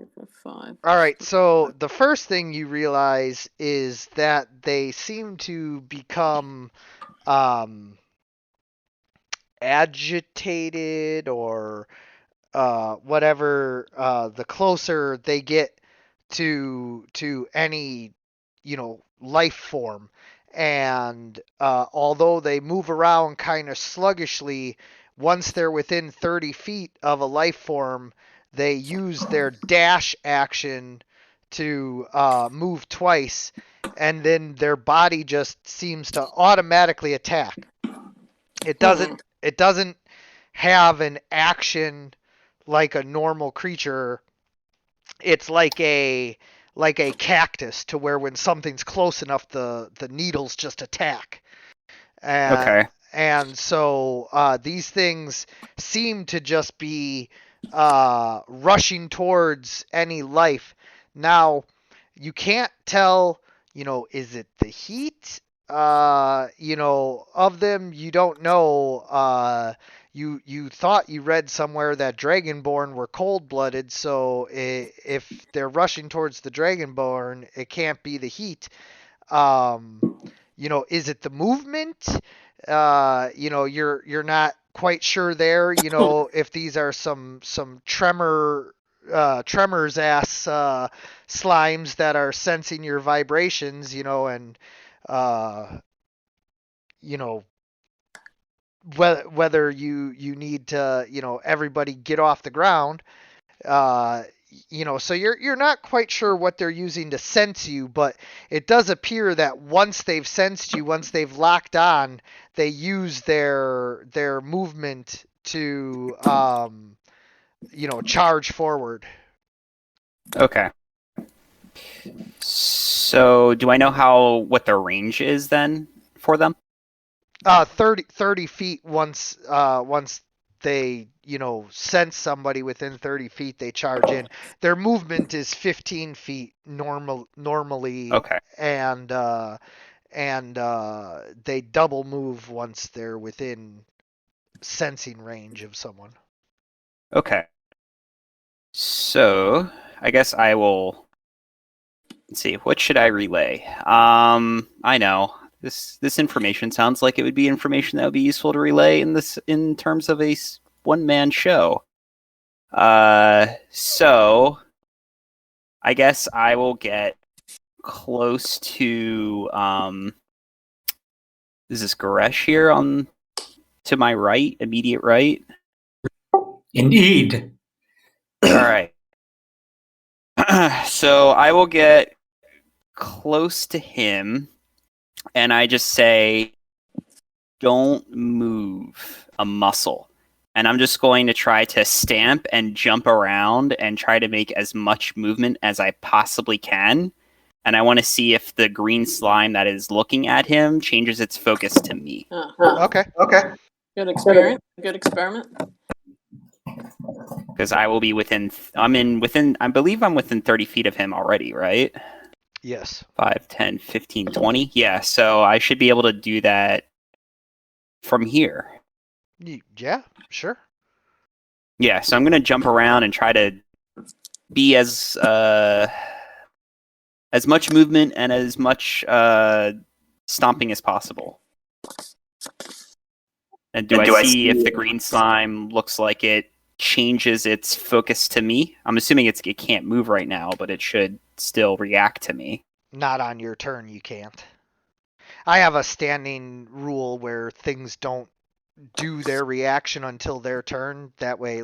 5. All right, so the first thing you realize is that they seem to become agitated or whatever the closer they get to any life form. And although they move around kind of sluggishly, once they're within 30 feet of a life form, they use their dash action to move twice, and then their body just seems to automatically attack. It doesn't have an action like a normal creature. It's like a cactus, to where when something's close enough, the needles just attack. Okay. And so these things seem to just be rushing towards any life. Now, you can't tell, is it the heat, of them? You don't know. You thought you read somewhere that Dragonborn were cold-blooded, so if they're rushing towards the Dragonborn, it can't be the heat. Is it the movement? You're not quite sure there. If these are some tremors ass slimes that are sensing your vibrations, and whether you need to, everybody get off the ground. So you're not quite sure what they're using to sense you, but it does appear that once they've sensed you, once they've locked on, they use their movement to charge forward. Okay. So, do I know what their range is then for them? 30 feet once they sense somebody within 30 feet, they charge in. Their movement is 15 feet normally. Okay. And they double move once they're within sensing range of someone. Okay. So, I guess I will. Let's see. What should I relay? I know. This information sounds like it would be information that would be useful to relay in terms of a one-man show. So I guess I will get close to is this Goresh here to my right, immediate right? Indeed. All right. So I will get close to him. And I just say, don't move a muscle. And I'm just going to try to stamp and jump around and try to make as much movement as I possibly can. And I want to see if the green slime that is looking at him changes its focus to me. Okay. Good experiment. Good experiment. Because I will be I believe I'm within 30 feet of him already, right? Yes. 5, 10, 15, 20. Yeah, so I should be able to do that from here. Yeah, sure. Yeah, so I'm going to jump around and try to be as much movement and as much stomping as possible. And do I see if the green slime looks like it changes its focus to me? I'm assuming it can't move right now, but it should still react to me. Not on your turn, you can't. I have a standing rule where things don't do their reaction until their turn. That way,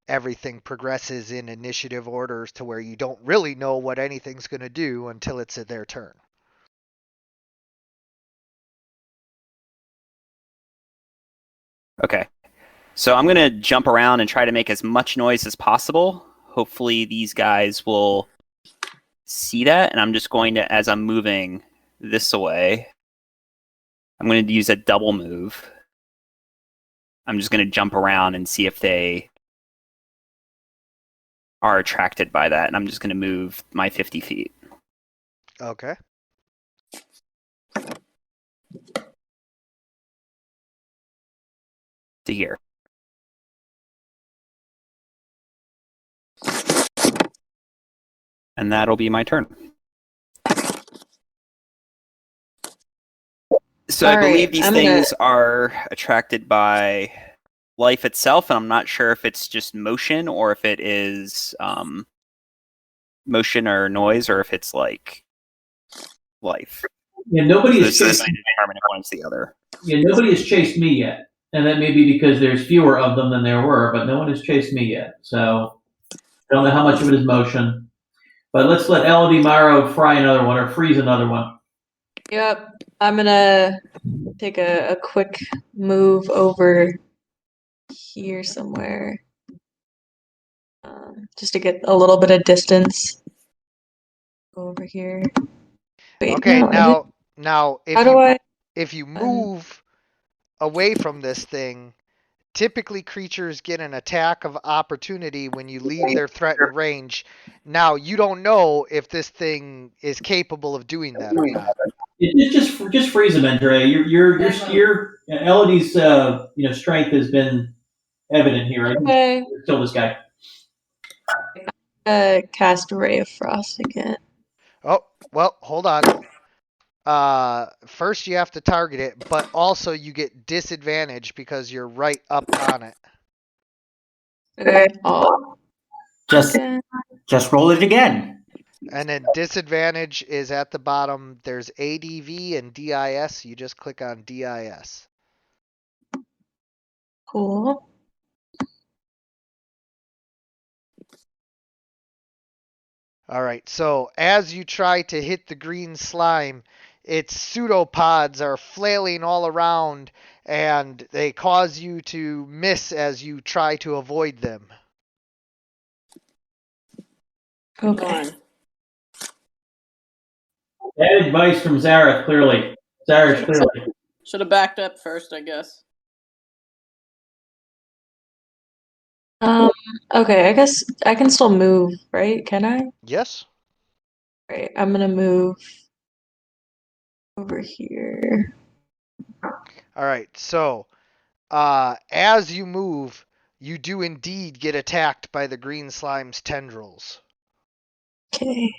everything progresses in initiative orders to where you don't really know what anything's going to do until it's their turn. Okay. So I'm going to jump around and try to make as much noise as possible. Hopefully these guys will see that. And I'm just going to, as I'm moving this way, I'm going to use a double move. I'm just going to jump around and see if they are attracted by that. And I'm just going to move my 50 feet. Okay. To here. And that'll be my turn. So I believe these things are attracted by life itself, and I'm not sure if it's just motion or if it is motion or noise, or if it's like life. Yeah, nobody has So this chased. is determine if one's the other. Yeah, nobody has chased me yet, and that may be because there's fewer of them than there were. But no one has chased me yet, so I don't know how much of it is motion. But let's let Elodie Maro fry another one or freeze another one. Yep. I'm gonna take a quick move over here somewhere. Just to get a little bit of distance. Go over here. Wait, Okay, no, now how do I? if you move away from this thing, typically creatures get an attack of opportunity when you leave their threatened range. Now you don't know if this thing is capable of doing that or not. Just freeze them, Andre. Your Elodie's strength has been evident here. I think Okay. kill this guy. Cast Ray of Frost again. Oh, well, hold on. First you have to target it, but also you get disadvantage because you're right up on it. Okay. Oh. Just roll it again. And then disadvantage is at the bottom. There's ADV and DIS. You just click on DIS. Cool. All right, so as you try to hit the green slime, its pseudopods are flailing all around and they cause you to miss as you try to avoid them. Okay. Bad advice from Zareth, clearly. Zareth, clearly. Should have backed up first, I guess. Okay, I guess I can still move, right? Can I? Yes. Right, I'm gonna move over here. All right, so as you move, you do indeed get attacked by the green slime's tendrils. Okay.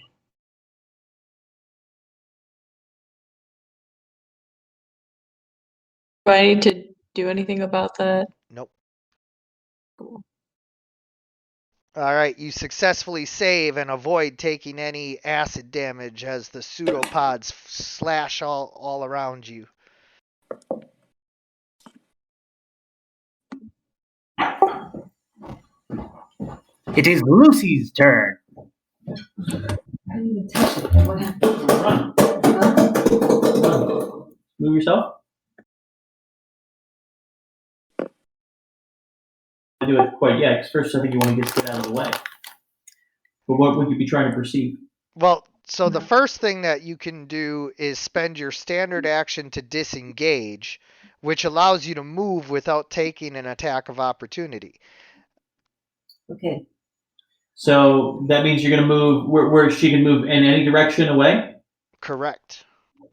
Do I need to do anything about that? Nope. Cool. All right, you successfully save and avoid taking any acid damage as the pseudopods slash all around you. It is Lucy's turn. I didn't even touch it. What happened? Run. Huh? Move yourself. Do it quite yet, because first I think you want to get out of the way. But what would you be trying to perceive? Well, so the first thing that you can do is spend your standard action to disengage, which allows you to move without taking an attack of opportunity. Okay. So that means you're going to move where she can move in any direction away. Correct.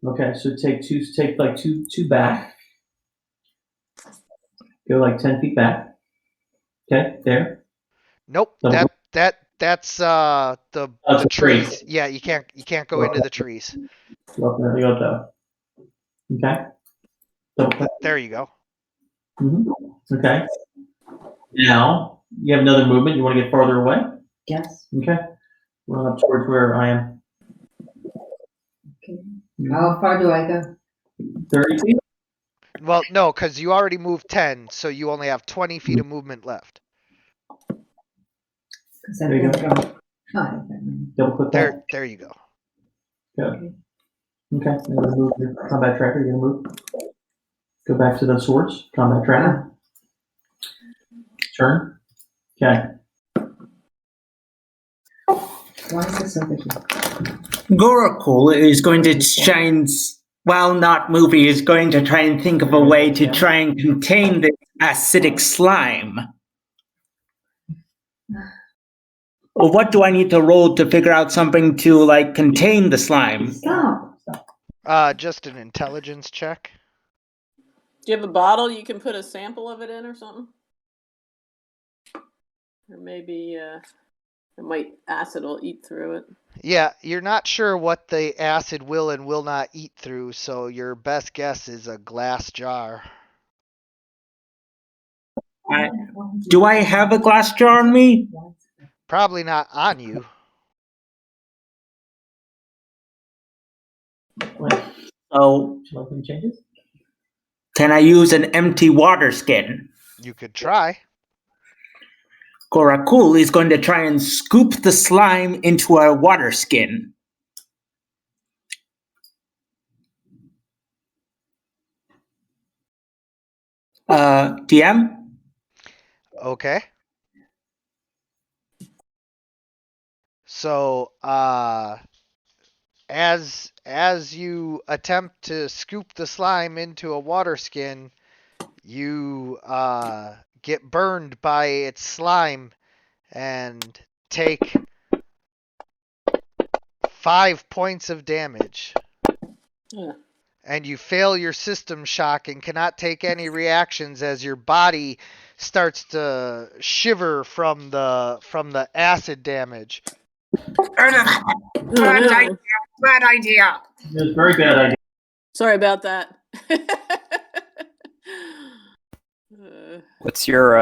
Okay, so take like two back. Go like 10 feet back. Okay, there. Nope. So- That's the That's a tree. trees. Yeah, you can't go into the trees. Go up though. Okay. Double click. There you go. Okay. Now you have another movement. You want to get farther away? Yes. Okay. Run up towards where I am. Okay. How far do I go? 30 feet. Well, no, because you already moved 10, so you only have 20 feet of movement left. Because There you go. 5. Double click that. There you go. Good. Okay. Now we're gonna move your combat tracker. You're gonna move. Go back to the swords. Combat tracker. Turn. Okay. Why is this over here? Gorakul is going to try and, while not moving, is going to try and think of a way to try and contain this acidic slime. Or what do I need to roll to figure out something to, like, contain the slime? Stop. Just an intelligence check. Do you have a bottle you can put a sample of it in or something? Or maybe acid will eat through it. Yeah, you're not sure what the acid will and will not eat through, so your best guess is a glass jar. Do I have a glass jar on me? Probably not on you. So, Would you like any changes? can I use an empty water skin? You could try. Gorakul is going to try and scoop the slime into a water skin. DM? Okay. So, as you attempt to scoop the slime into a water skin, you get burned by its slime and take 5 points of damage. Yeah. And you fail your system shock and cannot take any reactions as your body starts to shiver from the acid damage. Bad idea. Bad idea. It was a very bad idea. Sorry about that. What's your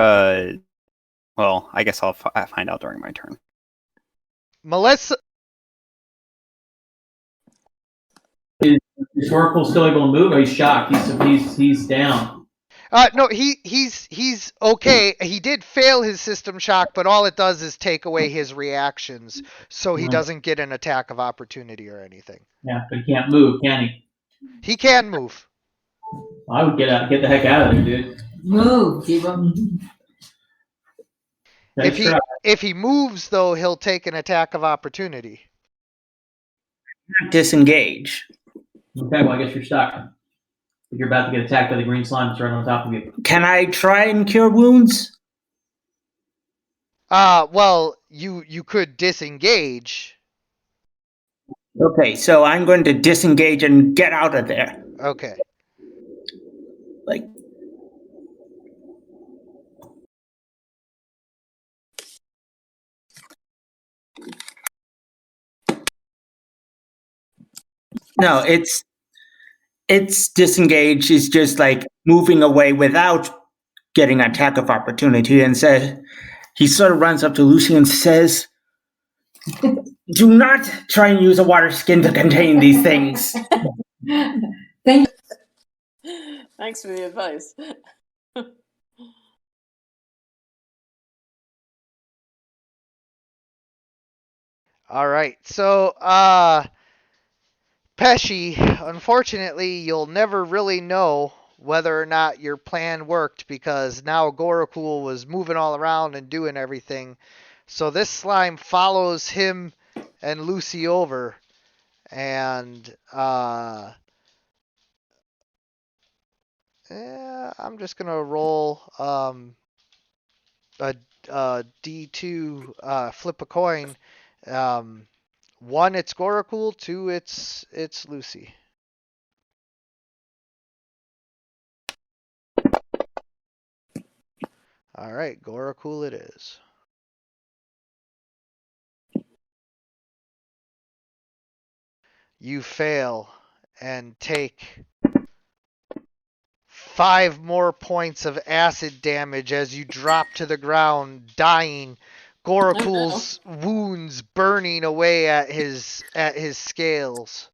well, I guess I'll find out during my turn. Melissa, Is Oracle still able to move? Or he's shocked. He's down. no, he's okay. He did fail his system shock, but all it does is take away his reactions, so he doesn't get an attack of opportunity or anything. Yeah, but he can't move, can he? He can move. I would get the heck out of there, dude. Move, Zebo. If he moves though, he'll take an attack of opportunity. Disengage. Okay, well I guess you're stuck. You're about to get attacked by the green slime that's right on top of you. Can I try and cure wounds? Well, you could disengage. Okay, so I'm going to disengage and get out of there. Okay. Like, no, it's disengage. It's just like moving away without getting an attack of opportunity, and says he sort of runs up to Lucy and says, "Do not try and use a water skin to contain these things." Thank Thanks for the advice. All right. So, Pesci, unfortunately, you'll never really know whether or not your plan worked because now Gorakul was moving all around and doing everything. So this slime follows him and Lucy over, and I'm just gonna roll a D2, flip a coin. 1, it's Gorakul. 2, it's Lucy. All right, Gorakul it is. You fail and take 5 more points of acid damage as you drop to the ground, dying. Gorakul's wounds burning away at his scales.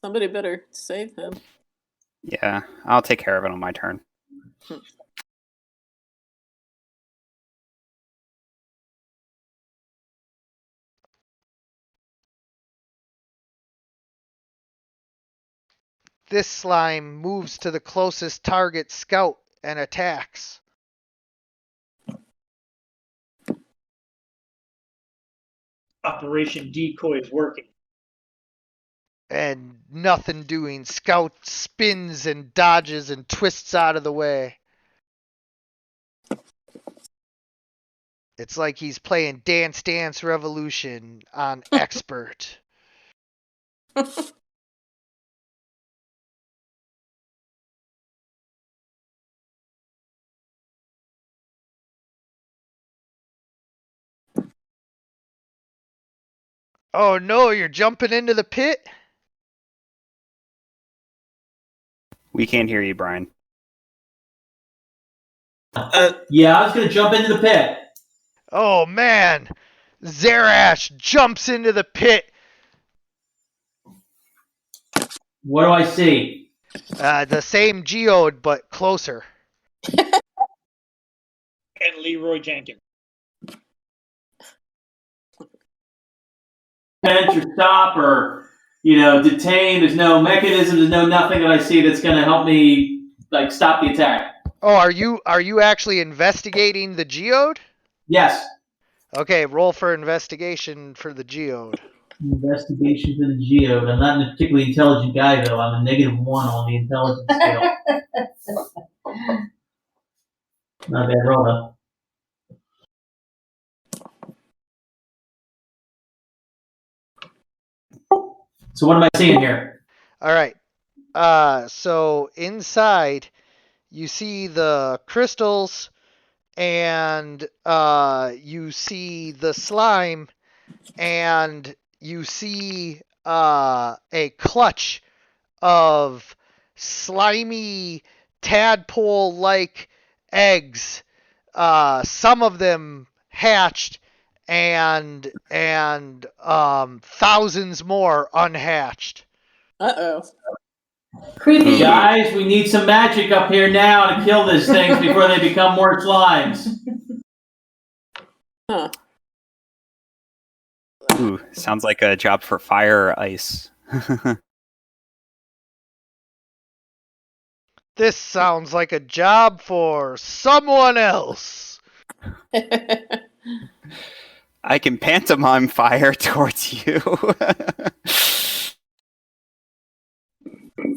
Somebody better save him. Yeah, I'll take care of it on my turn. This slime moves to the closest target scout and attacks. Operation Decoy is working. And nothing doing. Scout spins and dodges and twists out of the way. It's like he's playing Dance Dance Revolution on Expert. Oh no, you're jumping into the pit? We can't hear you, Brian. Yeah, I was going to jump into the pit. Oh man, Zerash jumps into the pit. What do I see? The same geode, but closer. And Leroy Jenkins. Bench or stop or, detain. There's no mechanism. There's no nothing that I see that's going to help me, stop the attack. Oh, are you actually investigating the geode? Yes. Okay, roll for investigation for the geode. Investigation for the geode. I'm not a particularly intelligent guy, though. I'm a -1 on the intelligence scale. Not a bad roll, though. So what am I seeing here? All right. So inside, you see the crystals, and you see the slime, and you see a clutch of slimy tadpole-like eggs. Some of them hatched, and thousands more unhatched. Uh-oh. Creepy. Guys, we need some magic up here now to kill these things before they become more slimes. Huh. Ooh, sounds like a job for fire or ice. This sounds like a job for someone else. I can pantomime fire towards you.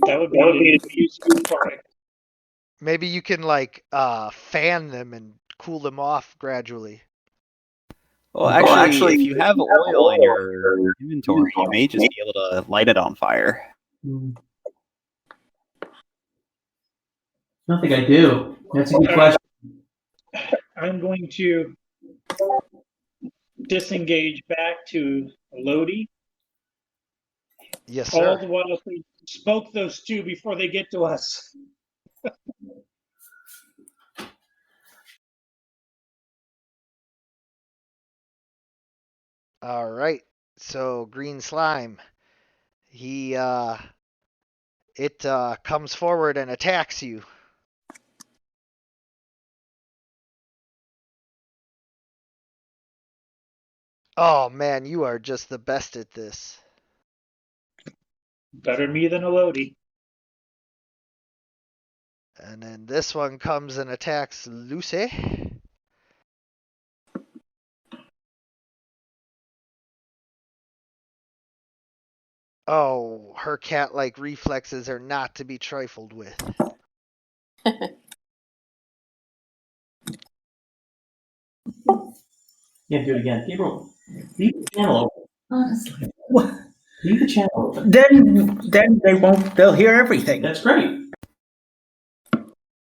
That would be the useful part. Maybe you can fan them and cool them off gradually. Well, actually, if you have oil in your inventory, you may just be able to light it on fire. I don't think I do. That's a good question. I'm going to disengage back to Lodi. Yes, All sir. the while we smoke those two before they get to us. All right. So green slime, it comes forward and attacks you. Oh man, you are just the best at this. Better me than a Lodi. And then this one comes and attacks Lucy. Oh, her cat-like reflexes are not to be trifled with. Yeah, do it again. Gabriel, leave the channel open. Honestly. Leave the channel open. Then they'll hear everything. That's great.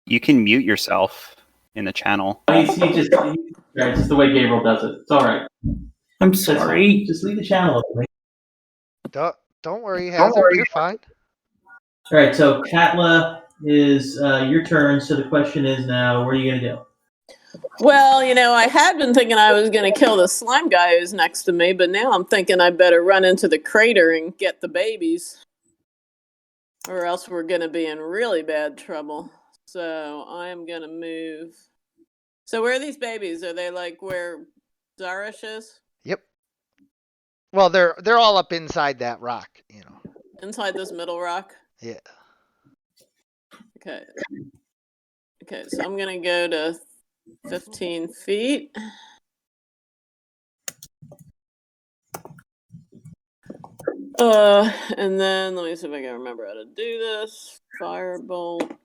You can mute yourself in the channel. It's just the way Gabriel does it. It's all right. I'm sorry. Just leave the channel open. Don't worry, Hazard. You're fine. All right, so Katla is your turn. So the question is now, what are you going to do? Well, I had been thinking I was going to kill the slime guy who's next to me, but now I'm thinking I better run into the crater and get the babies. Or else we're going to be in really bad trouble. So I'm going to move. So where are these babies? Are they like where Zarish is? Yep. Well, they're all up inside that rock, Inside this middle rock? Yeah. Okay. Okay, so I'm going to go to 15 feet. And then let me see if I can remember how to do this. Firebolt.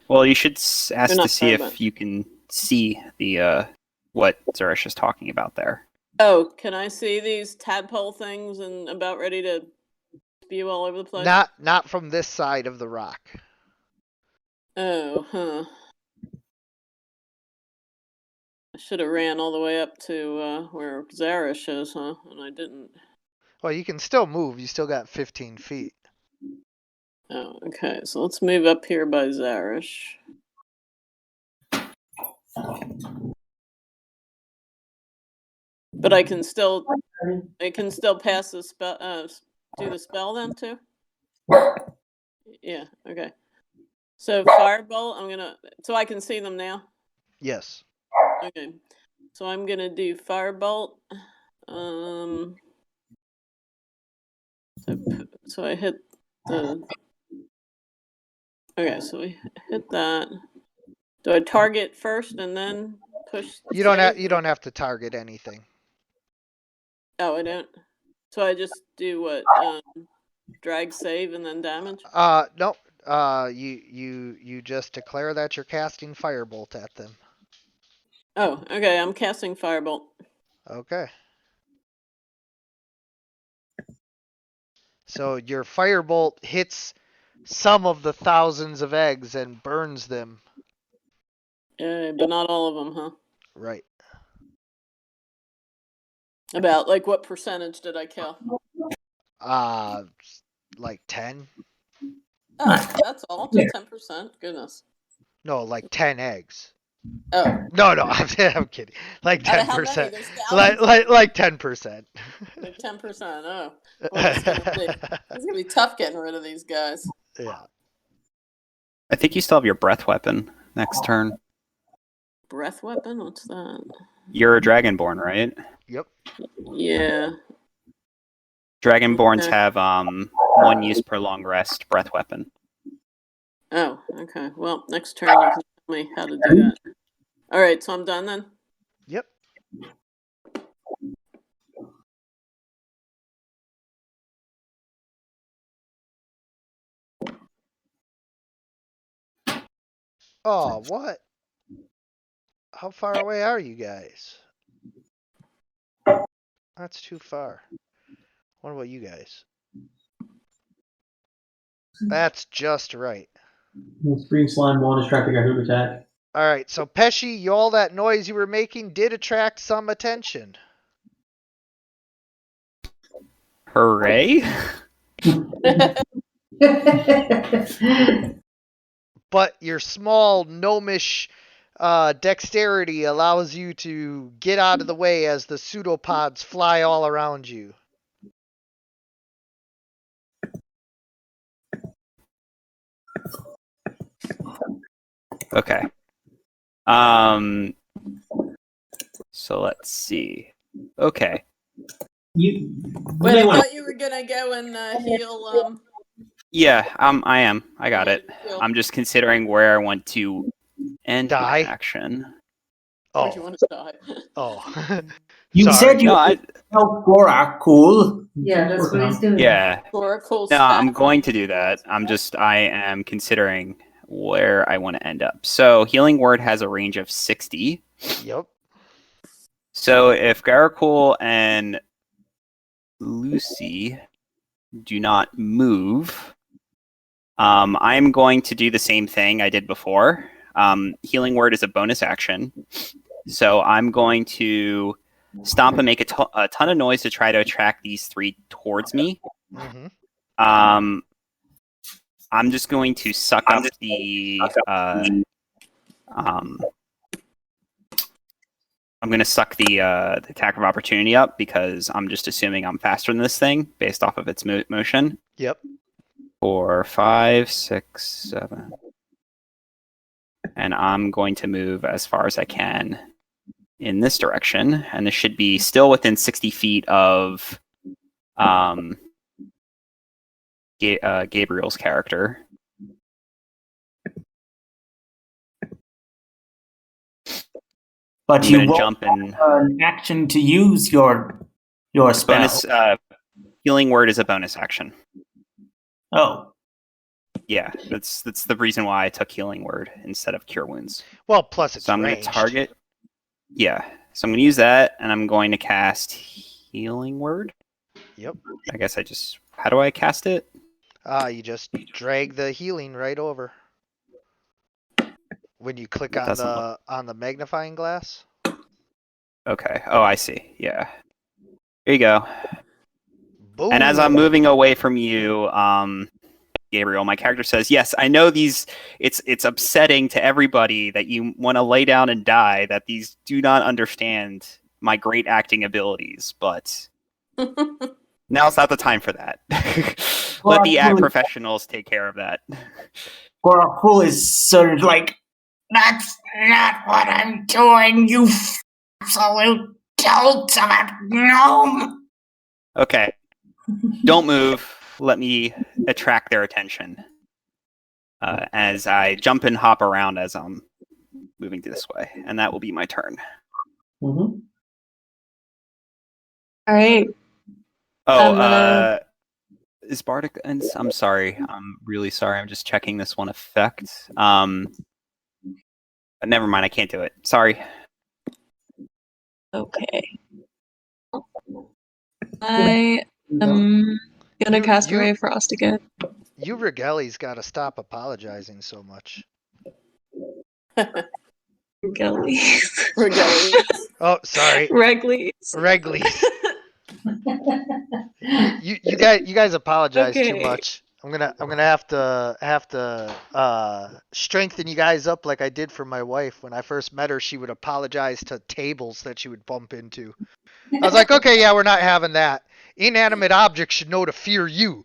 Well, you should ask They're not to see firebolt. if you can see the what Zarish is talking about there. Oh, can I see these tadpole things and about ready to spew all over the place? Not from this side of the rock. Oh, huh. I should have ran all the way up to where Zarish is, huh? And I didn't. Well, you can still move. You still got 15 feet. Oh, okay. So let's move up here by Zarish. But I can still pass the spell. Do the spell then too. Yeah. Okay. So firebolt. So I can see them now. Yes. Okay. So I'm gonna do firebolt. So I hit the Okay, so we hit that. Do I target first and then push? You don't have save? you don't have to target anything. Oh, I don't. So I just do what? Drag, save, and then damage. No. You just declare that you're casting firebolt at them. Oh, okay. I'm casting firebolt. Okay. So your firebolt hits some of the thousands of eggs and burns them. But not all of them, huh? Right. About like what percentage did I kill? Like 10? Oh, that's all. Just 10%. Goodness. No, like 10 eggs. Oh. No, I'm kidding. Like Out of how many? 10%. There's thousands. Like 10%. Like 10%. Oh. Well, it's gonna be tough getting rid of these guys. Yeah. I think you still have your breath weapon next turn. Breath weapon? What's that? You're a Dragonborn, right? Yep. Yeah. Dragonborns Okay. have 1 use per long rest breath weapon. Oh, okay. Well, next turn you can tell me how to do that. All right, so I'm done then. Yep. Oh, what? How far away are you guys? That's too far. What about you guys? That's just right. Green slime won't distract the guy who attack. Alright, so Pesci, all that noise you were making did attract some attention. Hooray! But your small gnomish dexterity allows you to get out of the way as the pseudopods fly all around you. Okay. So let's see. Okay. You Wait, may I wanna- thought you were gonna go and heal. Yeah, I am. I got it. Heal. I'm just considering where I want to end Die? my action. Where'd you Oh. want to die? Oh. You Sorry. said you No, I, help Gora, cool. Yeah, that's what he's doing. yeah. For a cool No, I'm stat. going to do that. I am considering where I want to end up. So Healing Word has a range of 60. Yep. So if Garacul and Lucy do not move, I'm going to do the same thing I did before. Healing Word is a bonus action. So I'm going to stomp and make a ton of noise to try to attract these three towards me. Mm-hmm. I'm just going to suck up the I'm going to suck the attack of opportunity up because I'm just assuming I'm faster than this thing based off of its motion. Yep. 4, 5, 6, 7. And I'm going to move as far as I can in this direction. And this should be still within 60 feet of Gabriel's character. But I'm you going to won't jump in. have an action to use your spell. Bonus Healing Word is a bonus action. Oh. Yeah, that's the reason why I took Healing Word instead of Cure Wounds. Well, plus it's So I'm going to ranged. target. Yeah, so I'm going to use that, and I'm going to cast Healing Word. Yep. I guess how do I cast it? You just drag the healing right over. When you click on Doesn't the magnifying glass. Okay. Oh, I see. Yeah. Here you go. Boom. And as I'm moving away from you, Gabriel, my character says, "Yes, I know these. It's upsetting to everybody that you want to lay down and die. That these do not understand my great acting abilities, but now's not the time for that. Let the ad professionals take care of that." Gora is sort of like, that's not what I'm doing, you absolute dolt of a gnome. Okay. Don't move. Let me attract their attention. as I jump and hop around as I'm moving this way, and that will be my turn. Mm-hmm. All right. Oh, I'm gonna- is Bardic ends? I'm sorry. I'm really sorry. I'm just checking this one effect. Never mind. I can't do it. Sorry. Okay. I am gonna cast Ray of Frost again. You Regelli's got to stop apologizing so much. Regellies. Oh, sorry. Reglies. Reglies. You guys apologize too Okay. much. I'm gonna have to strengthen you guys up like I did for my wife when I first met her. She would apologize to tables that she would bump into. I was like, okay, yeah, we're not having that. Inanimate objects should know to fear you.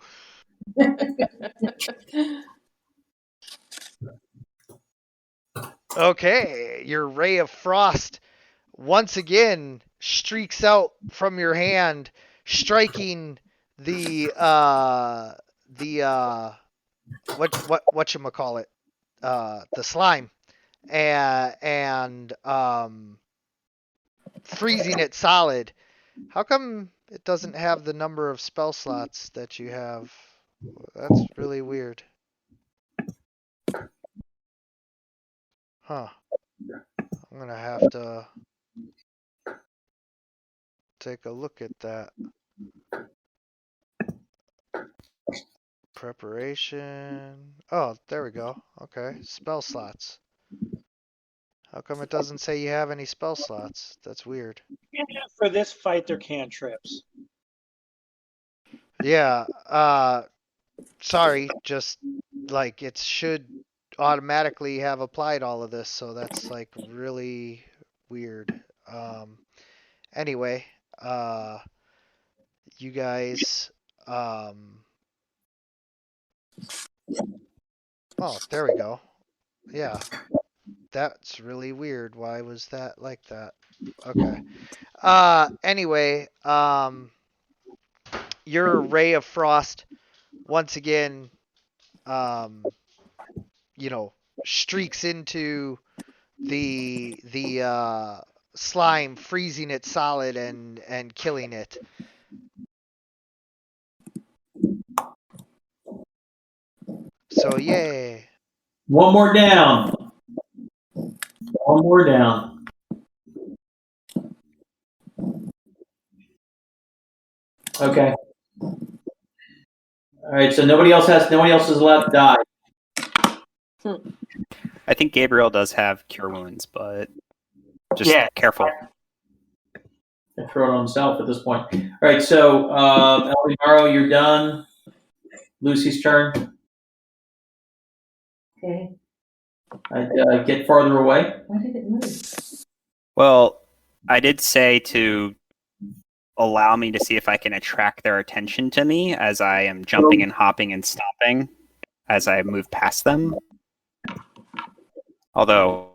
Okay, your Ray of Frost once again streaks out from your hand, striking the whatchamacallit, the slime, and freezing it solid. How come it doesn't have the number of spell slots that you have? That's really weird. Huh. I'm gonna have to take a look at that. Preparation. Oh, there we go. Okay, spell slots. How come it doesn't say you have any spell slots? That's weird. For this fight, they're cantrips. Yeah, sorry, just like it should automatically have applied all of this, so that's like really weird. Anyway, you guys, oh, there we go. Yeah, that's really weird. Why was that like that? Okay. Anyway, your Ray of Frost once again, streaks into the slime, freezing it solid and killing it. So yay. One more down. One more down. Okay. All right. So nobody else is allowed to die. I think Gabriel does have cure wounds, but just careful. And throw it on himself at this point. All right. So Eldimaro, you're done. Lucy's turn. Okay. I'd get farther away. Why did it move? Well, I did say to allow me to see if I can attract their attention to me as I am jumping and hopping and stomping as I move past them. Although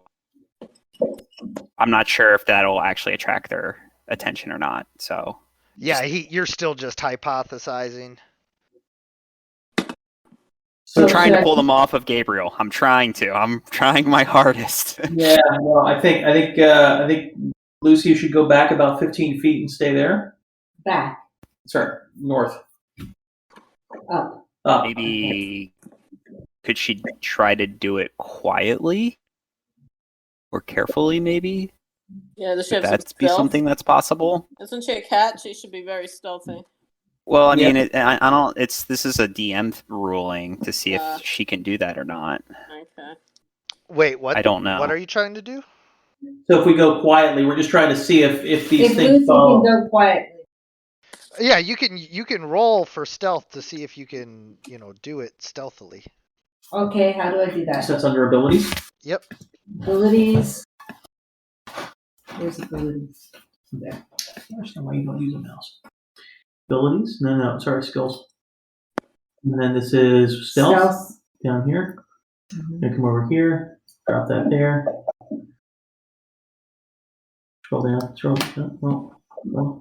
I'm not sure if that'll actually attract their attention or not. So yeah, you're still just hypothesizing. I'm trying to pull them off of Gabriel. I'm trying my hardest. Yeah, well, I think Lucy, you should go back about 15 feet and stay there. Back. Sorry, north. Up. Up. Maybe could she try to do it quietly or carefully? Maybe. Yeah, does she Would have some that be stealth? something that's possible? Isn't she a cat? She should be very stealthy. Well, I mean, Yeah. I don't. This is a DM ruling to see if she can do that or not. Okay. Wait, what? I don't know. What are you trying to do? So if we go quietly, we're just trying to see if these If things Lucy follow. can go quietly. Yeah, you can roll for stealth to see if you can, do it stealthily. Okay, how do I do that? So that's under abilities. Yep. Abilities. There's abilities. There. I understand why you don't use a mouse. Abilities? No, sorry, skills. And then this is stealth. Down here. Gonna come over here. Drop that there. Scroll down. Scroll down. Well, yeah, down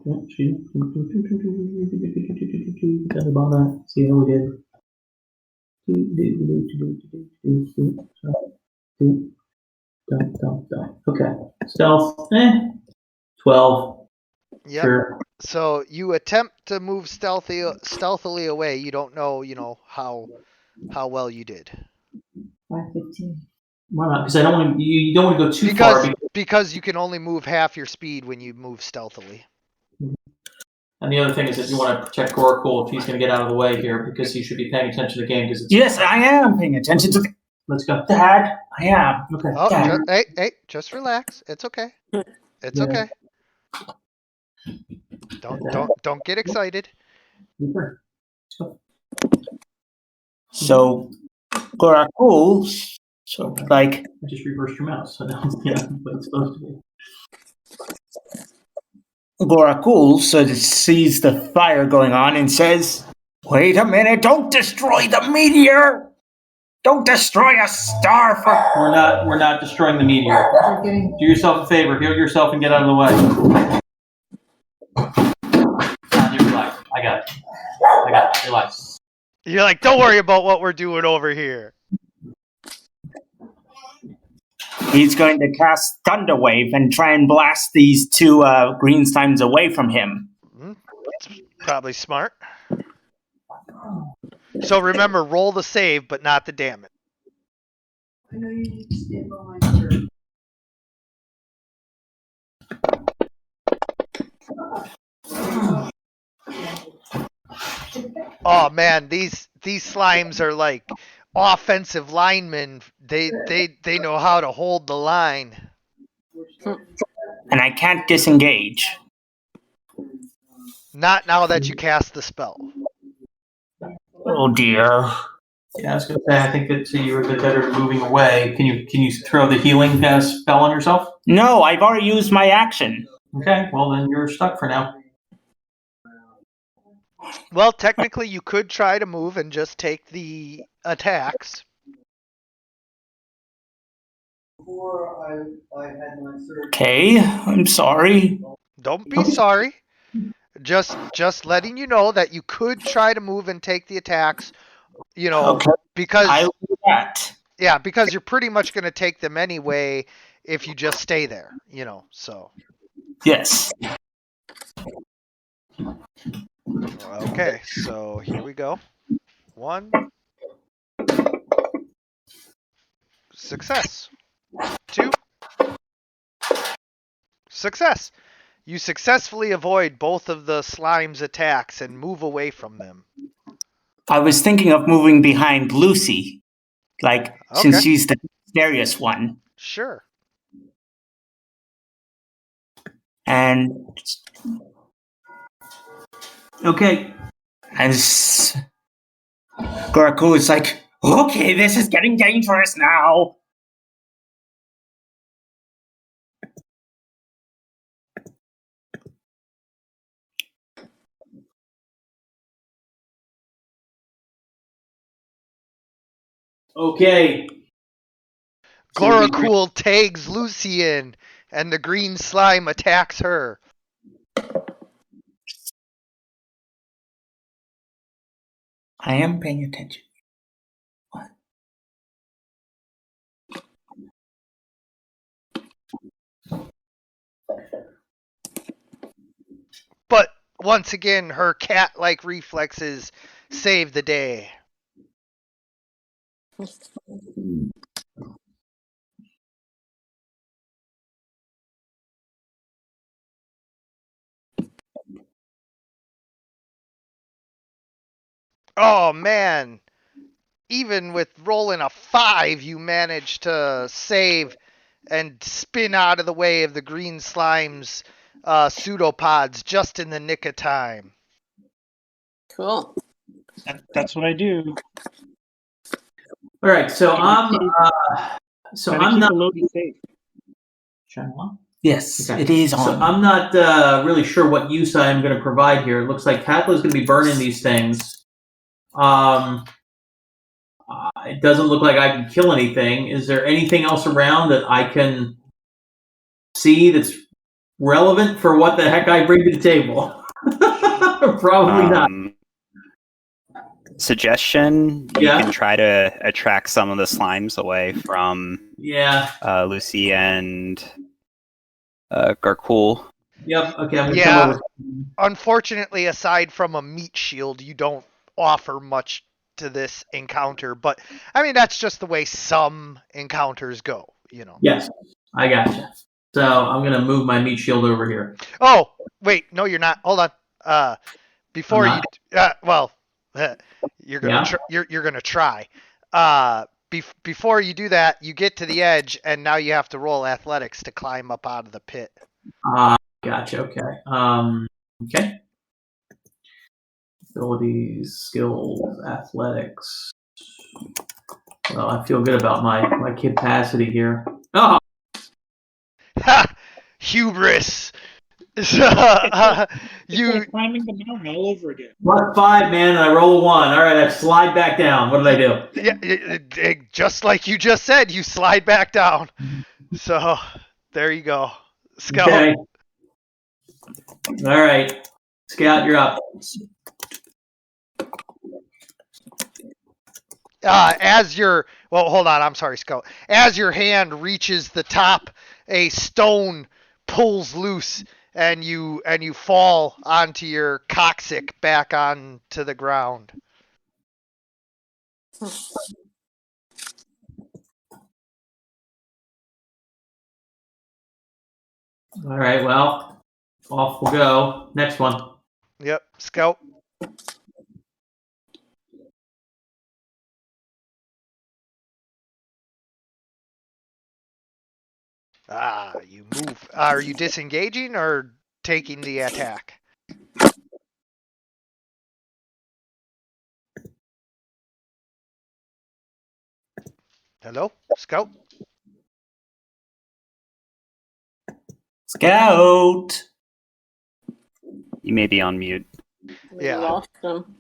the bottom. See how we did. Okay. Stealth. 12. Yep. Sure. So you attempt to move stealthily away. You don't know, how well you did. 5:15. Why not? Because I don't want to. You don't want to go too far. Because you can only move half your speed when you move stealthily. And the other thing is that you want to protect Gorakul if he's going to get out of the way here, because he should be paying attention to the game. Because Yes, I am paying attention to the. Let's go. Dad, I am. Okay. Oh, Dad. hey, just relax. It's okay. It's okay. Don't get excited. So, Gorakul, so like. I just reversed your mouse, so now it's what it's supposed to be. Gorakul sees the fire going on and says, "Wait a minute! Don't destroy the meteor! Don't destroy a star for." We're not destroying the meteor. Do yourself a favor, heal yourself, and get out of the way. Relax. I got it. Relax. You're like, don't worry about what we're doing over here. He's going to cast Thunder Wave and try and blast these two green slimes away from him. That's probably smart. So remember, roll the save, but not the damage. I know you need to stay behind her. Oh man, these slimes are like offensive linemen. They know how to hold the line. And I can't disengage. Not now that you cast the spell. Oh dear. Yeah, I was going to say, I think that you're a bit better at moving away. Can you throw the healing spell on yourself? No, I've already used my action. Okay, well then you're stuck for now. Well, technically you could try to move and just take the attacks. Okay, I'm sorry. Don't be sorry. Just letting you know that you could try to move and take the attacks, Okay. because I'll do that. yeah, because you're pretty much going to take them anyway if you just stay there, so. Yes. Okay, so here we go. 1. Success. 2. Success. You successfully avoid both of the slime's attacks and move away from them. I was thinking of moving behind Lucy, since Okay. she's the mysterious one. Sure. And Okay. Gorakul is like, okay, this is getting dangerous now. Okay. Gorakul tags Lucian, and the green slime attacks her. I am paying attention. What? But once again, her cat-like reflexes save the day. Oh man, even with rolling a 5, you managed to save and spin out of the way of the green slime's pseudopods just in the nick of time. Cool. That's what I do. All right, so I'm not Lodi safe. Shyamalan? Yes, Okay. it is on. So I'm not really sure what use I'm going to provide here. It looks like Katla's going to be burning these things. It doesn't look like I can kill anything. Is there anything else around that I can see that's relevant for what the heck I bring to the table? Probably not. suggestion. You Yeah. can try to attract some of the slimes away from Yeah. Lucy and Garcool. Yep. Okay. I'm gonna Yeah. come over. Unfortunately, aside from a meat shield, you don't offer much to this encounter. But I mean, that's just the way some encounters go, you know. Yes, I gotcha. So I'm gonna move my meat shield over here. Oh, wait, no, you're not. Hold on. Before I'm you, you're gonna you're gonna try. Before you do that, you get to the edge, and now you have to roll athletics to climb up out of the pit. Gotcha. Okay. Okay. Abilities, skills, athletics. Well, I feel good about my capacity here. Oh, Ha! Hubris. It's You like climbing the mountain all over again. what 5, man? And I roll a 1. All right, I slide back down. What did I do? yeah, just like you just said, you slide back down. So there you go, Scout. Okay. All right, Scout, you're up. Hold on, I'm sorry, Scout. As your hand reaches the top, a stone pulls loose, and you fall onto your coccyx back onto the ground. All right, well, off we'll go. Next one. Yep, Scout. You move. Are you disengaging or taking the attack? Hello, Scout? Scout! You may be on mute. Yeah. Lost them.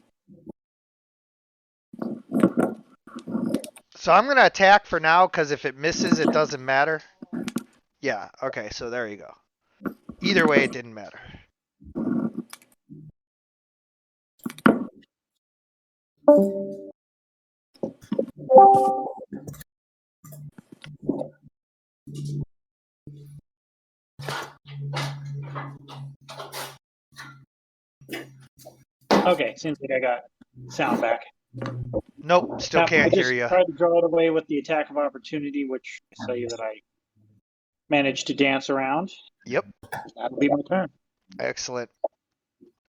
So I'm going to attack for now, because if it misses, it doesn't matter. Yeah, okay, so there you go. Either way, it didn't matter. Okay, seems like I got sound back. Nope, still can't hear you. I tried to draw it away with the attack of opportunity, which I say that I managed to dance around. Yep. That'll be my turn. Excellent.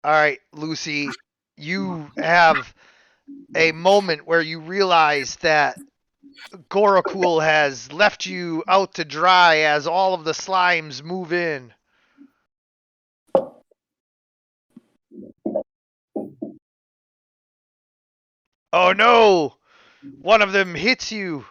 All right, Lucy, you have a moment where you realize that Gorakul has left you out to dry as all of the slimes move in. Oh no! One of them hits you.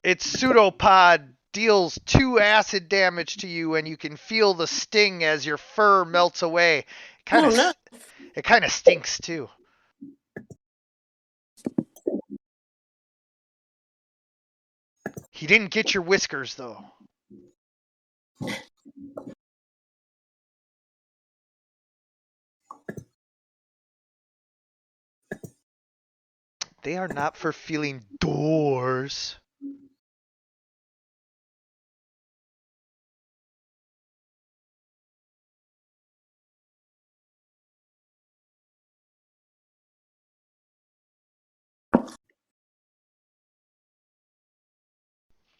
Its pseudopod deals 2 acid damage to you, and you can feel the sting as your fur melts away. It kind of stinks too. He didn't get your whiskers though. They are not for feeling doors.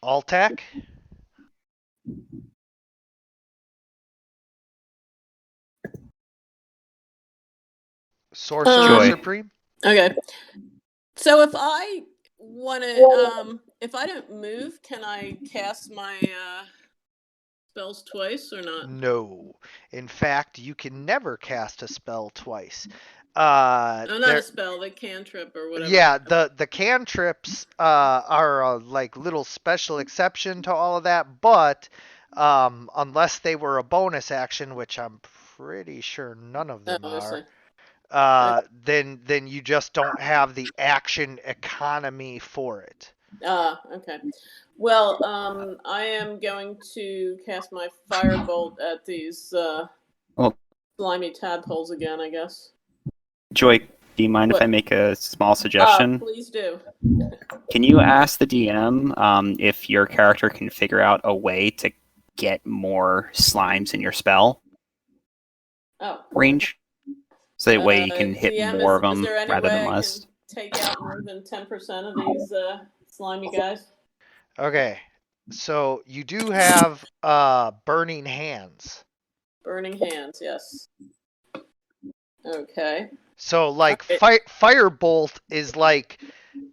Altac? Sorcerer Joy. Supreme? Okay. So if I want to, if I don't move, can I cast my spells twice or not? No. In fact, you can never cast a spell twice. Not a spell, the cantrip or whatever. Yeah, the cantrips are a like little special exception to all of that, but unless they were a bonus action, which I'm pretty sure none of them are, then you just don't have the action economy for it. Okay. Well, I am going to cast my firebolt at these slimy tadpoles again, I guess. Joy, do you mind if What? I make a small suggestion? Please do. Can you ask the DM if your character can figure out a way to get more slimes in your spell Oh. range? So that way you can hit DM, more of is them there any rather way than I less. can take out more than 10% of these slimy guys? Okay, so you do have burning hands. Burning hands, yes. Okay. So like Alright. firebolt is like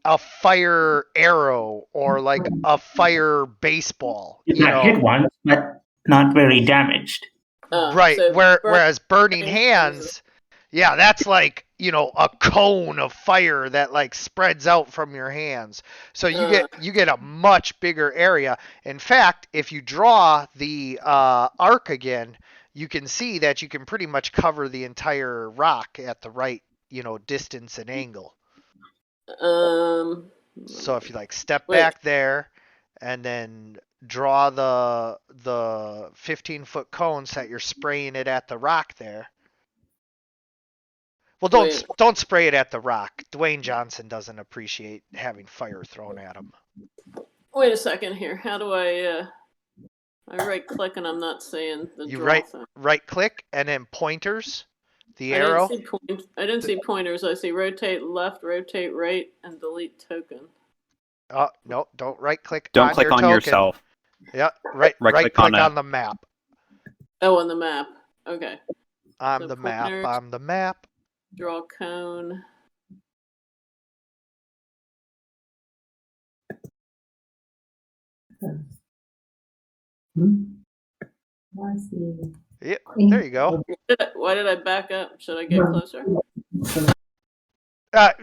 a fire arrow or like a fire baseball. You You got hit know, once, but not very damaged. right? So Whereas burning hands, yeah, that's like, you know, a cone of fire that like spreads out from your hands. So you get a much bigger area. In fact, if you draw the arc again, you can see that you can pretty much cover the entire rock at the right, you know, distance and angle. So if you like step back there and then draw the 15-foot cone so that you're spraying it at the rock there. Well, don't spray it at the rock. Dwayne Johnson doesn't appreciate having fire thrown at him. Wait a second here. How do I right click and I'm not seeing the You draw thing. right click and then pointers, the arrow. I didn't see pointers. I see rotate left, rotate right, and delete token. Oh, no, don't right click Don't on click your on token. yourself. Yeah, right click on the map. Oh, on the map. Okay. I'm So the map. pointers. I'm the map. Draw cone. I see. Yep, there you go. Why did I back up? Should I get closer?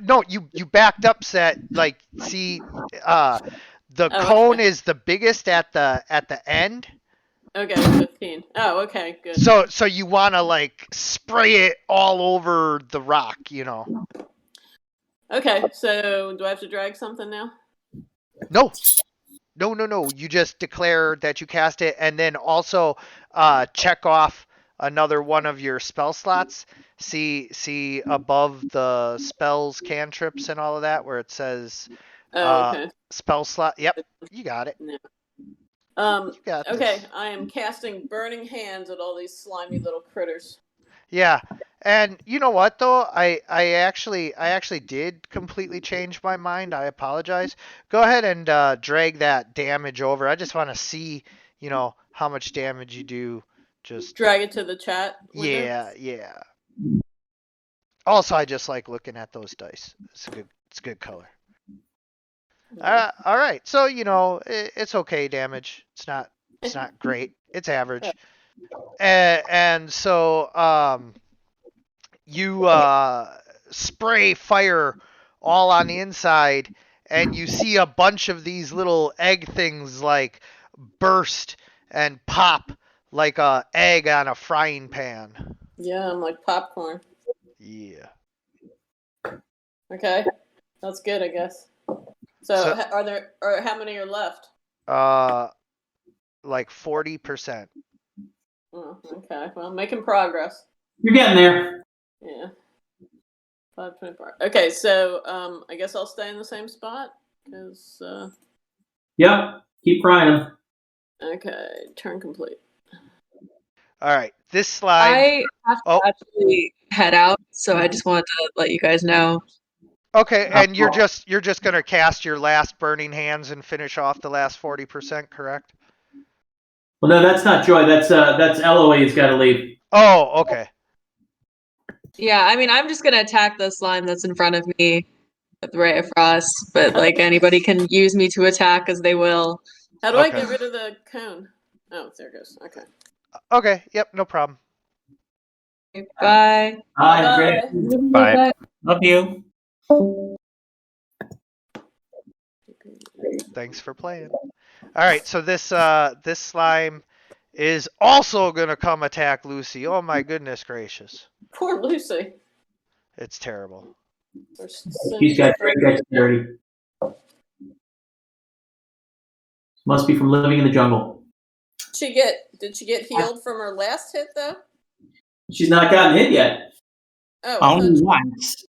No, you backed up set, like, see, the Oh, cone okay. is the biggest at the end. Okay, 15. Oh, okay, good. So you want to like spray it all over the rock, you know. Okay, so do I have to drag something now? No. You just declare that you cast it, and then also check off another one of your spell slots. See above the spells, cantrips, and all of that, where it says Okay. spell slot. Yep, you got it. Yeah. You got Okay, this. I am casting burning hands at all these slimy little critters. Yeah, and you know what though? I actually did completely change my mind. I apologize. Go ahead and drag that damage over. I just want to see, you know, how much damage you do. Just drag it to the chat window? Yeah. Also, I just like looking at those dice. It's a good color. Yeah. All right. So, you know, it's okay damage. It's not great. It's average. And so you spray fire all on the inside, and you see a bunch of these little egg things like burst and pop like a egg on a frying pan. Yeah, I'm like popcorn. Yeah. Okay, that's good, I guess. So how many are left? Like 40%. Oh, okay, well, making progress. You're getting there. Yeah. 524. Okay, so I guess I'll stay in the same spot because. Yep. Keep frying them. Okay, turn complete. All right, this slide. I have to actually head out, so I just wanted to let you guys know. Okay, and you're just gonna cast your last burning hands and finish off the last 40%, correct? Well, no, that's not Joy. That's Eloise's got to leave. Oh, okay. Yeah, I mean, I'm just gonna attack the slime that's in front of me with Ray of Frost, but like anybody can use me to attack as they will. How do I get rid of the cone? Oh, there it goes. Okay. Okay. Yep. No problem. Bye. Bye. Great. Bye. Love you. Thanks for playing. All right. So this slime is also gonna come attack Lucy. Oh my goodness gracious. Poor Lucy. It's terrible. She's got great dexterity. Must be from living in the jungle. Did she get healed from her last hit though? She's not gotten hit yet. Oh, I Only thought once.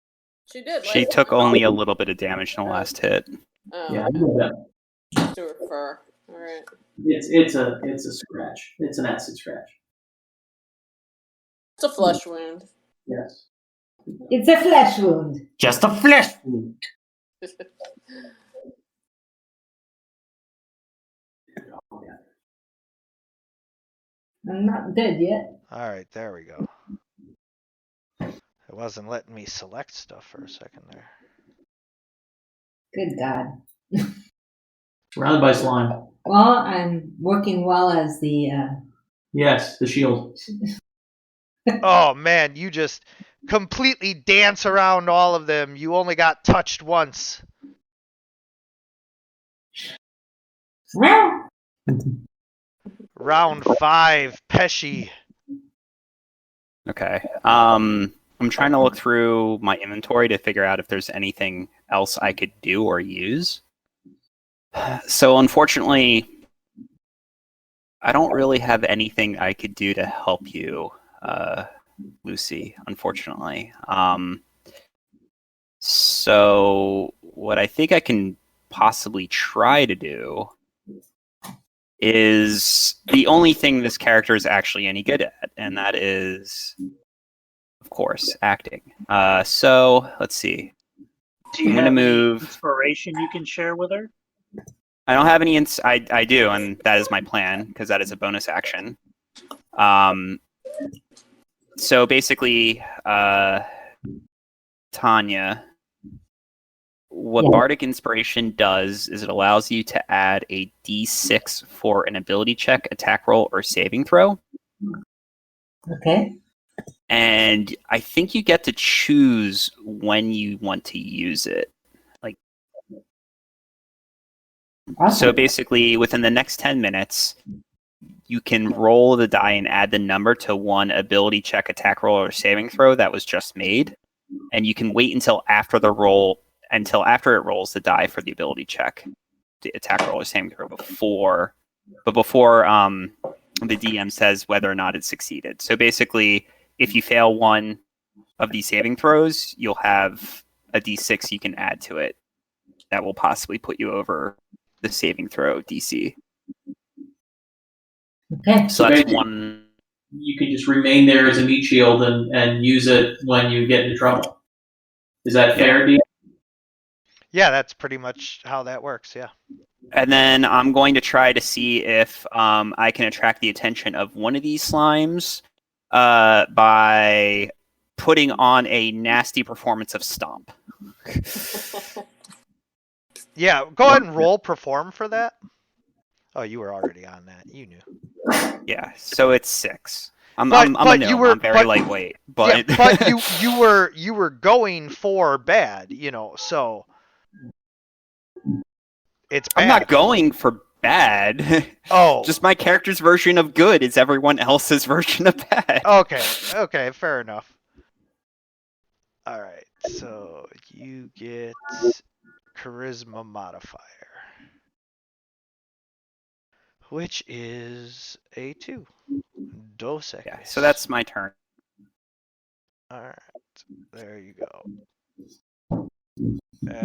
she did. She last took time. only a little bit of damage in the last hit. Oh, Yeah, I okay. know that. Just to her fur. All right. It's a scratch. It's an acid scratch. It's a flesh wound. Yes. It's a flesh wound. Just a flesh wound. I'm not dead yet. All right, there we go. It wasn't letting me select stuff for a second there. Good God. Surrounded by slime. Well, I'm working well as the. Yes, the shield. Oh man, you just completely dance around all of them. You only got touched once. Round 5, Pesci. Okay. I'm trying to look through my inventory to figure out if there's anything else I could do or use. So unfortunately, I don't really have anything I could do to help you, Lucy, unfortunately. So what I think I can possibly try to do is the only thing this character is actually any good at, and that is, of course, acting. So let's see. Do you I'm gonna have move. any inspiration you can share with her? I don't have any. I do, and that is my plan because that is a bonus action. So basically, Tanya, what Bardic Inspiration does is it allows you to add a D6 for an ability check, attack roll, or saving throw. Okay. And I think you get to choose when you want to use it. Like, so basically, within the next 10 minutes, you can roll the die and add the number to one ability check, attack roll, or saving throw that was just made. And you can wait until after it rolls the die for the ability check, the attack roll, or saving throw before the DM says whether or not it succeeded. So basically, if you fail one of these saving throws, you'll have a D6 you can add to it that will possibly put you over the saving throw DC. Okay. So that's one. You could just remain there as a meat shield and use it when you get into trouble. Is that fair, DM? Yeah, that's pretty much how that works, yeah. And then I'm going to try to see if I can attract the attention of one of these slimes by putting on a nasty performance of Stomp. Yeah, go ahead and roll perform for that. Oh, you were already on that. You knew. Yeah, so it's 6. I'm a gnome. I'm very lightweight, but yeah, but you were going for bad, so it's bad. I'm not going for bad. Oh, just my character's version of good is everyone else's version of bad. Okay, fair enough. All right, so you get charisma modifier, which is a 2. Dos Equis. Yeah, so that's my turn. All right, there you go. And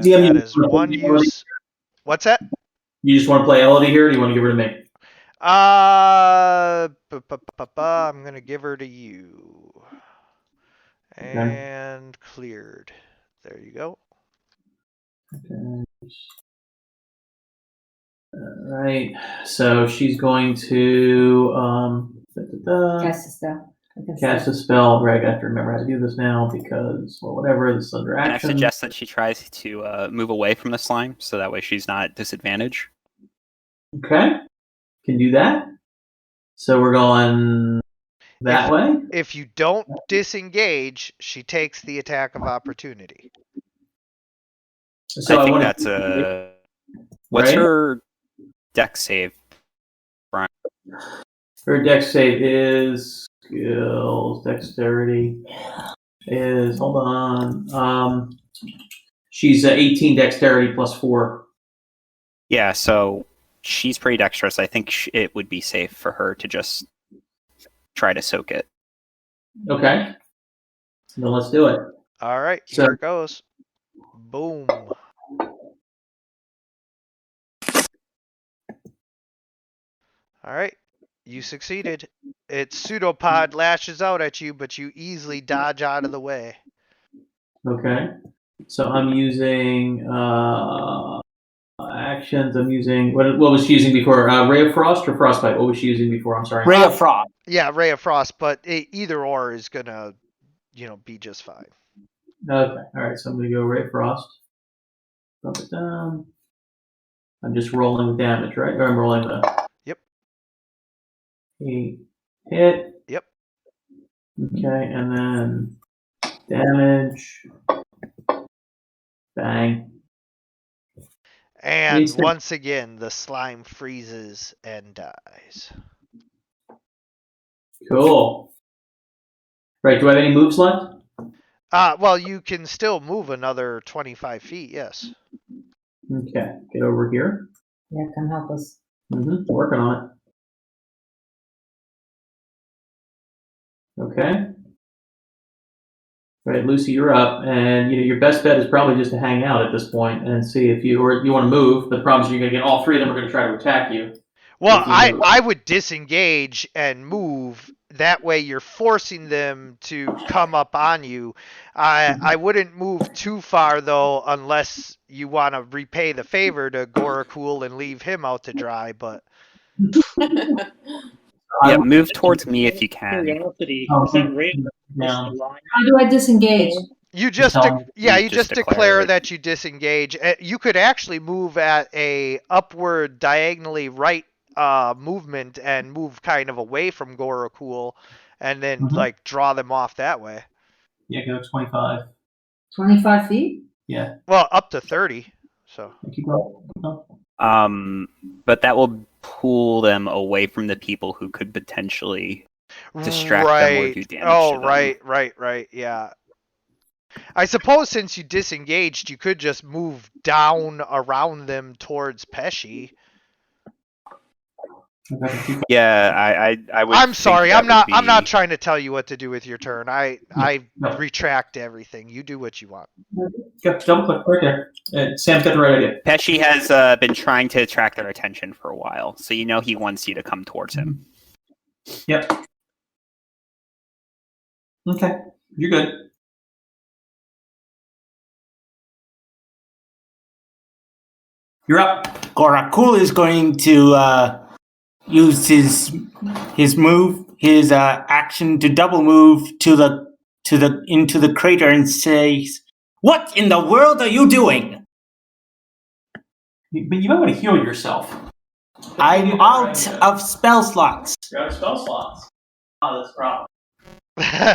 DM, that is one use. What's that? You just want to play Elodie here, or do you want to give her to me? I'm gonna give her to you. And cleared. There you go. Okay. All right. So she's going to Cast a spell. cast a spell. Right, I have to remember how to do this now because, well, whatever, this is under And I action. suggest that she tries to move away from the slime, so that way she's not at disadvantage. Okay, can do that. So we're going that way. If you don't disengage, she takes the attack of opportunity. So I think wanna- that's a. What's Right? her dex save, Brian? Her dex save is skills, dexterity is, hold on. She's 18 dexterity plus 4. Yeah, so she's pretty dexterous. I think it would be safe for her to just try to soak it. Okay. Then let's do it. All right, So- here it goes. Boom. All right, you succeeded. Its pseudopod lashes out at you, but you easily dodge out of the way. Okay. So I'm using actions. I'm using what was she using before? Ray of Frost or Frostbite? What was she using before? I'm sorry. Ray of Frost. Yeah, Ray of Frost, but either or is gonna, be just fine. Okay. All right. So I'm gonna go Ray of Frost. Drop it down. I'm just rolling the damage, right? Or I'm rolling the. Yep. Hit. Yep. Okay, and then damage. Bang. And Instant. once again, the slime freezes and dies. Cool. Right. Do I have any moves left? Well, you can still move another 25 feet, yes. Okay. Get over here. Yeah, come help us. Working on it. Okay. Right, Lucy, you're up, and your best bet is probably just to hang out at this point and see if you want to move. But the problem is you're going to get all three of them are going to try to attack you. Well, I would disengage and move. That way you're forcing them to come up on you. I wouldn't move too far, though, unless you want to repay the favor to Gorakul and leave him out to dry, but... Yeah, move towards me if you can. Curiosity. Oh, Is that Ray down. the line? How do I disengage? You just, No, you just just declare declare it. that you disengage. You could actually move at a upward diagonally right movement and move kind of away from Gorakul, and then like draw them off that way. Yeah, go 25. 25 feet? Yeah. Well, up to 30. So. Keep going. But that will pull them away from the people who could potentially distract them or do damage Oh, to them. right. Yeah. I suppose since you disengaged, you could just move down around them towards Pesci. Yeah, I would. I'm think sorry. that I'm would not be- trying to tell you what to do with your turn. I No. retract everything. You do what you want. Yep, double click right there. Sam's got the right idea. Pesci has been trying to attract their attention for a while, so he wants you to come towards him. Yep. Okay, you're good. You're up. Gorakul is going to use his move, his action to double move into the crater and says, "What in the world are you doing?" But you might want to heal yourself. I'm out of spell slots. You're out of spell slots. Oh, that's a problem.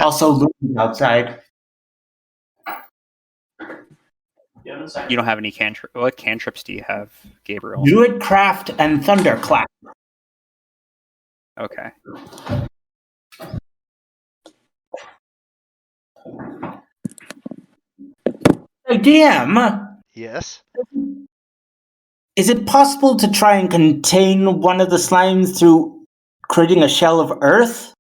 Also, Lucy's outside. Give it a second. You don't have any cantrip. What cantrips do you have, Gabriel? Druidcraft and Thunderclap. Okay. Hey, DM, Yes. is it possible to try and contain one of the slimes through creating a shell of earth?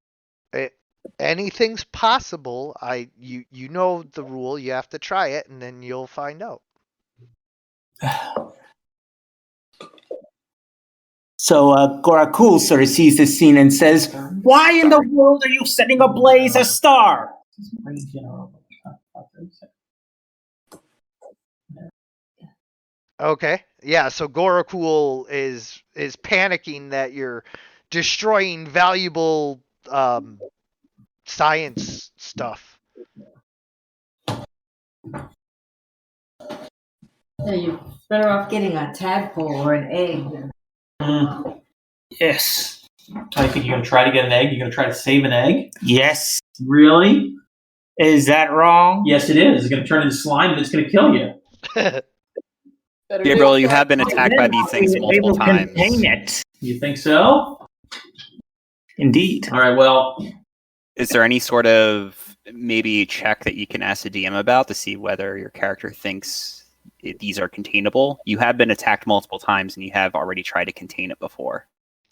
Anything's possible. You know the rule. You have to try it, and then you'll find out. So Gorakul sort of sees this scene and says, "Why in the world are you setting ablaze a star?" Okay. Yeah. So Gorakul is panicking that you're destroying valuable science stuff. Yeah, you're better off getting a tadpole or an egg. Yes. I think you're going to try to get an egg. You're going to try to save an egg. Yes. Really? Is that wrong? Yes, it is. It's going to turn into slime and it's going to kill you. Better Gabriel, be you have been attacked by these things multiple Able to times. contain it. You think so? Indeed. All right. Well, Is there any sort of maybe check that you can ask the DM about to see whether your character thinks these are containable? You have been attacked multiple times, and you have already tried to contain it before.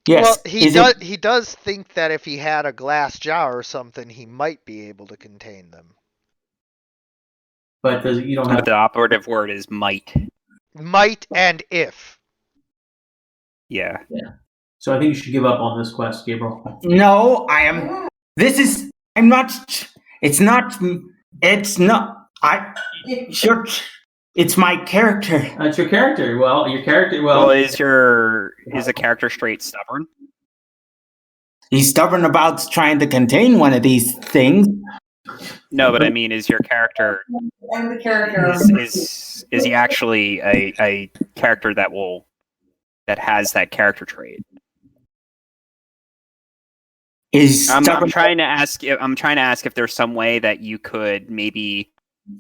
Yes. Well, Is it- he does think that if he had a glass jar or something, he might be able to contain them. but you don't But have. the operative word is might. Might and if. Yeah. So I think you should give up on this quest, Gabriel. No, I am. This is. I'm not. It's not. It's not. Sure. It's my character. That's your character. Well, your character. Well, is a character straight stubborn? He's stubborn about trying to contain one of these things. No, but I mean, is your character And the character. is he actually a character that has that character trait? Is I'm stubborn. trying to ask if there's some way that you could maybe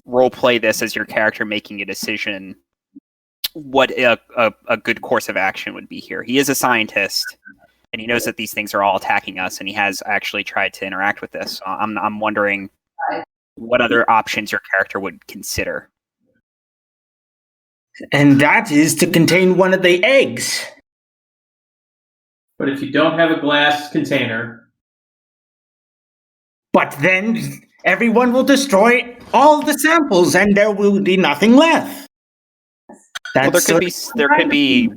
role play this as your character making a decision. What a good course of action would be here. He is a scientist, and he knows that these things are all attacking us, and he has actually tried to interact with this. So I'm wondering what other options your character would consider. And that is to contain one of the eggs. But if you don't have a glass container, But then everyone will destroy all the samples, and there will be nothing left. Well, That's there could be.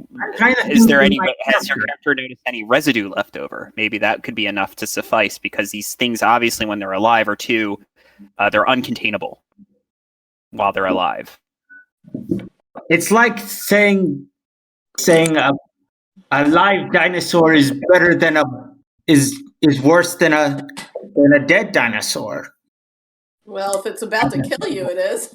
Is there any? Has your character noticed any residue left over? Maybe that could be enough to suffice, because these things, obviously, when they're alive, they're uncontainable while they're alive. It's like saying a live dinosaur is better than is worse than a dead dinosaur. Well, if it's about to kill you, it is.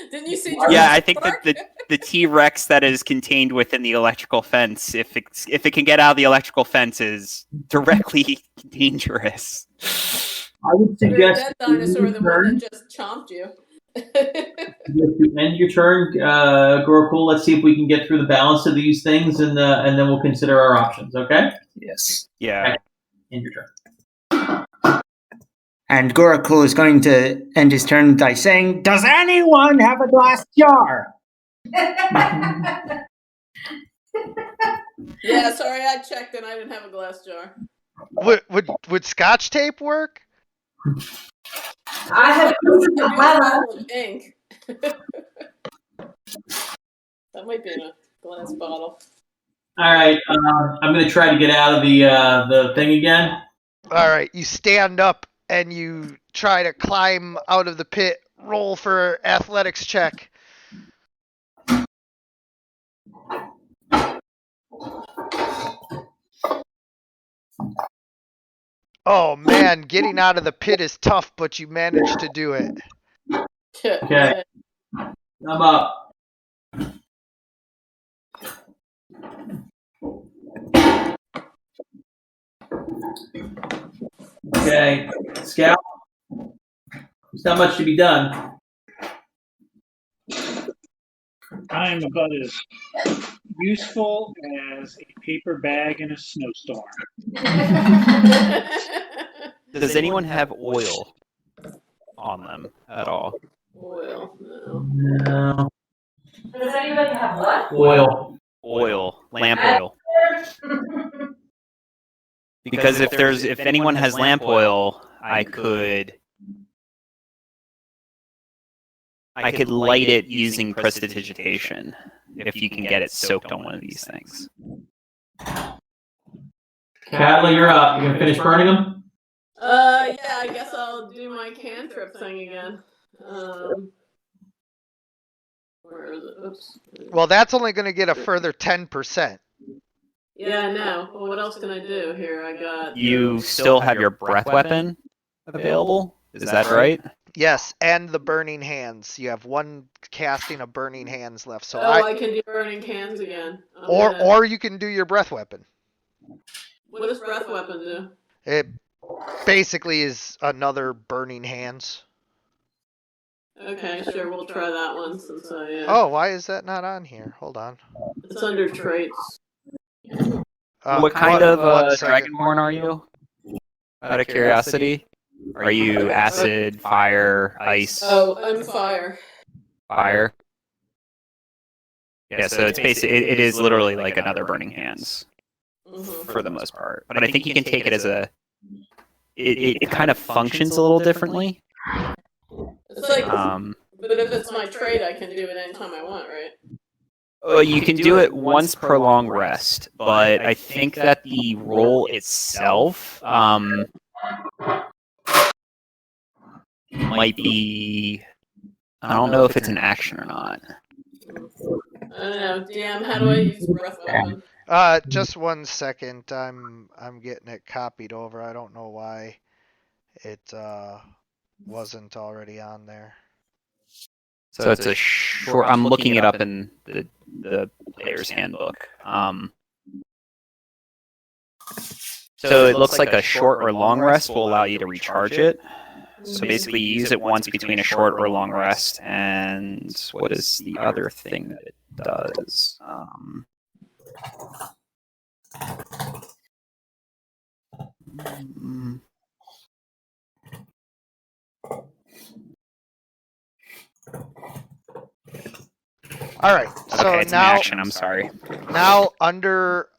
Didn't you see? Yeah, I think that the T-Rex that is contained within the electrical fence, if it can get out of the electrical fence, is directly dangerous. I would Better a suggest dead dinosaur than one that just chomped you. to end your turn, Gorkul. Let's see if we can get through the balance of these things, and then we'll consider our options. Okay? Yes. Yeah. End your turn. And Gorakul is going to end his turn by saying, "Does anyone have a glass jar?" Yeah, sorry, I checked and I didn't have a glass jar. Would Scotch tape work? I have I do have a bottle of ink. That might be in a glass bottle. All right. I'm going to try to get out of the thing again. All right, you stand up and you try to climb out of the pit. Roll for athletics check. Oh man, getting out of the pit is tough, but you managed to do it. Okay. I'm up. Okay, Scout. There's not much to be done. I'm about as useful as a paper bag in a snowstorm. Does anyone have oil on them at all? Oil, no. No. Does anybody have what? Oil. Oil, lamp oil. Because if anyone has lamp oil, I could light it using prestidigitation if you can get it soaked on one of these things. Catla, you're up. You gonna finish burning them? Yeah, I guess I'll do my cantrip thing again. Where is it? Oops. Well, that's only going to get a further 10%. Yeah, I know. Well, what else can I do here? I got. You still have your breath weapon available? Is that right? Yes, and the burning hands. You have one casting of burning hands left. So I can do burning hands again. or you can do your breath weapon. What does breath weapon do? It basically is another burning hands. Okay, sure, we'll try that one since I. Oh, why is that not on here? Hold on. It's under traits. What kind of one second. dragonborn are you? Out of curiosity, are you acid, fire, ice? Oh, I'm fire. Fire. Yeah, so it's basically it is literally like another burning hands for the most part. But I think you can take it as it kind of functions a little differently. It's like, Um, but if it's my trade, I can do it anytime I want, right? well, you can do it once per long rest, but I think that the roll itself might be. I don't know if it's an action or not. I don't know. DM, how do I use breath weapon? Just 1 second. I'm getting it copied over. I don't know why it wasn't already on there. So it's a short. I'm looking it up in the player's handbook. So it looks like a short or long rest will allow you to recharge it. So basically, you use it once between a short or long rest. And what is the other thing that it does? All right. So okay, it's now, an action. I'm sorry. Now under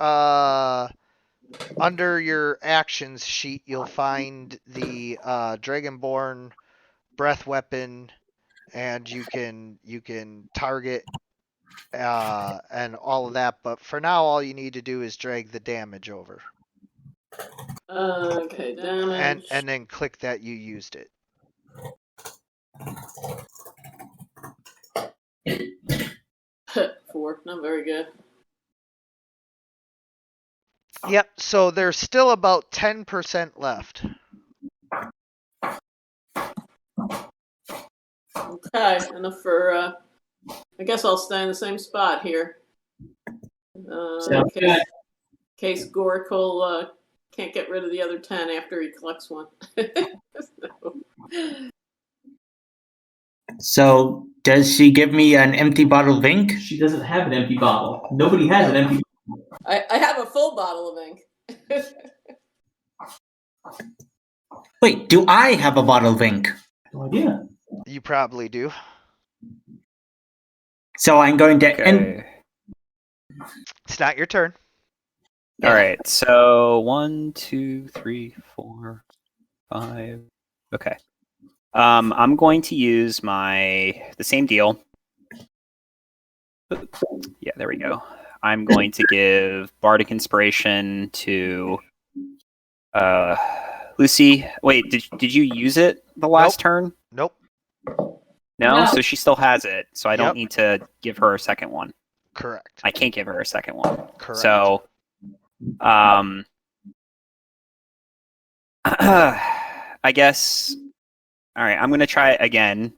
your actions sheet, you'll find the Dragonborn breath weapon, and you can target and all of that. But for now, all you need to do is drag the damage over. Okay, damage. And then click that you used it. Four, not very good. Yep, so there's still about 10% left. Okay, enough for, I guess I'll stay in the same spot here. Sounds In good. case Goracle can't get rid of the other 10 after he collects one. So, does she give me an empty bottle of ink? She doesn't have an empty bottle. Nobody has an empty bottle. I have a full bottle of ink. Wait, do I have a bottle of ink? No idea. You probably do. So I'm going to Okay. It's not your turn. All right. So 1, 2, 3, 4, 5. Okay. I'm going to use the same deal. Yeah, there we go. I'm going to give Bardic Inspiration to Lucy. Wait, did you use it the last turn? Nope. No? No. So she still has it. So I don't Yep. need to give her a second one. Correct. I can't give her a second one. Correct. So I guess all right, I'm going to try it again.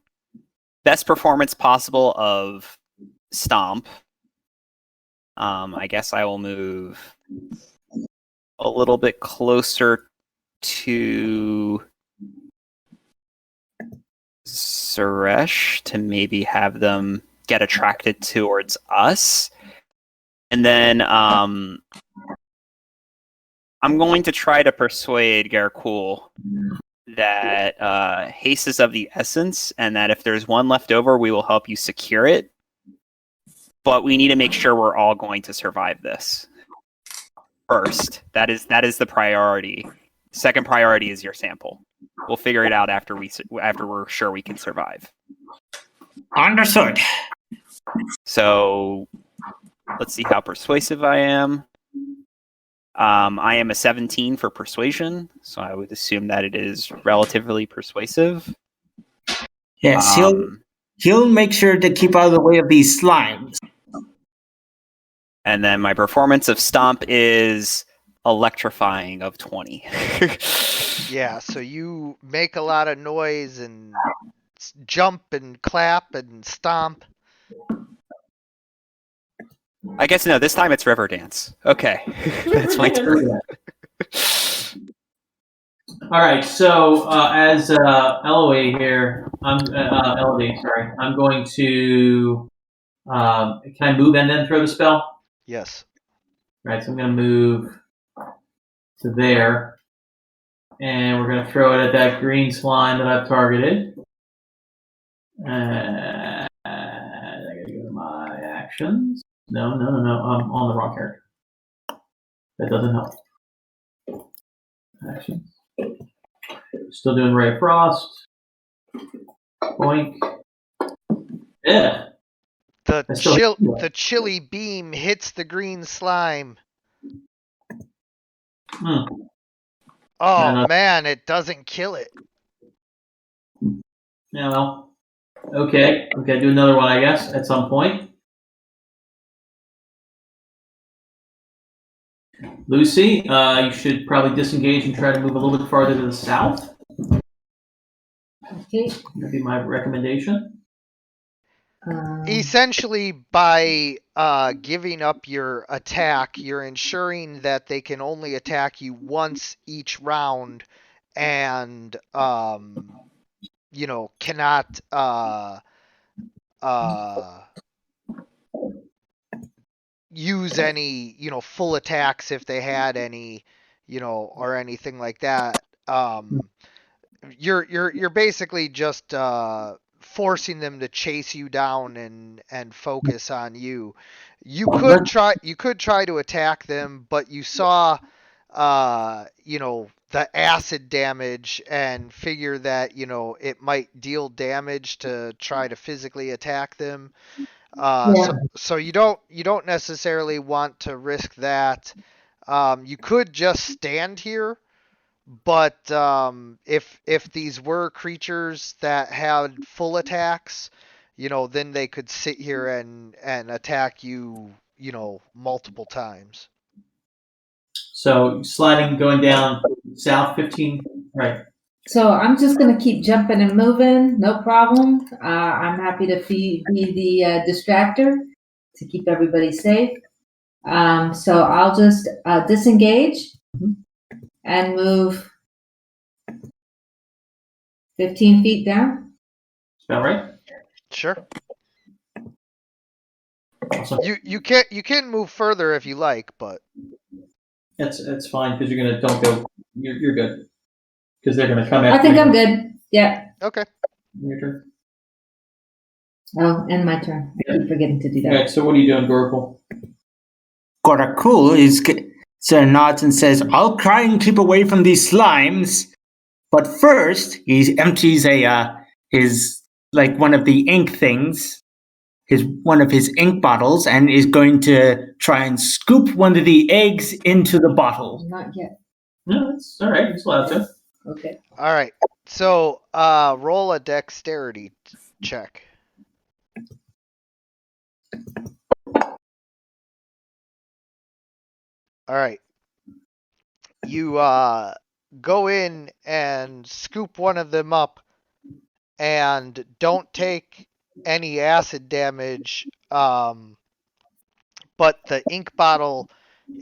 Best performance possible of Stomp. I guess I will move a little bit closer to Suresh to maybe have them get attracted towards us. And then I'm going to try to persuade Garcool that haste is of the essence, and that if there's one left over, we will help you secure it. But we need to make sure we're all going to survive this first. That is the priority. Second priority is your sample. We'll figure it out after we're sure we can survive. Understood. So let's see how persuasive I am. I am a 17 for persuasion, so I would assume that it is relatively persuasive. Yes, he'll make sure to keep out of the way of these slimes. And then my performance of Stomp is electrifying of 20. Yeah, so you make a lot of noise and jump and clap and stomp. I guess no, this time it's River Dance. Okay. That's my turn. All right. So as Elodie here, Elodie. Sorry, I'm going to. Can I move and then throw the spell? Yes. Right. So I'm going to move to there, and we're going to throw it at that green slime that I've targeted. I got to go to my actions. No. I'm on the wrong character. That doesn't help. Actions. Still doing Ray of Frost. Boink. Yeah. The I still hit you. the chilly beam hits the green slime. Hmm. Oh man, it doesn't kill it. Yeah, well. Okay. We gotta do another one, I guess, at some point. Lucy, you should probably disengage and try to move a little bit farther to the south. Okay. That'd be my recommendation. Essentially, by giving up your attack, you're ensuring that they can only attack you once each round, and cannot use any full attacks if they had any, or anything like that. You're basically just forcing them to chase you down and focus on you. You could try to attack them, but you saw the acid damage and figure that it might deal damage to try to physically attack them. So you don't necessarily want to risk that. You could just stand here. But if these were creatures that had full attacks, then they could sit here and attack you, multiple times. So sliding, going down south 15, right? So I'm just gonna keep jumping and moving, no problem. I'm happy to be the distractor to keep everybody safe. So I'll just disengage and move 15 feet down. Is that right? Sure. Awesome. You can move further if you like, but It's fine because don't go. You're good because they're gonna come I after think you. I'm good. Yeah. Okay. Your turn. Oh, and my turn. I keep forgetting to do that. All right. So what are you doing, Gorakul? Gorakul nods and says, "I'll try and keep away from these slimes, but first he empties his like one of the ink things, one of his ink bottles, and is going to try and scoop one of the eggs into the bottle." Not yet. No, it's all right. He's allowed to. Okay. all right. So roll a dexterity check. All right. You go in and scoop one of them up and don't take any acid damage, but the ink bottle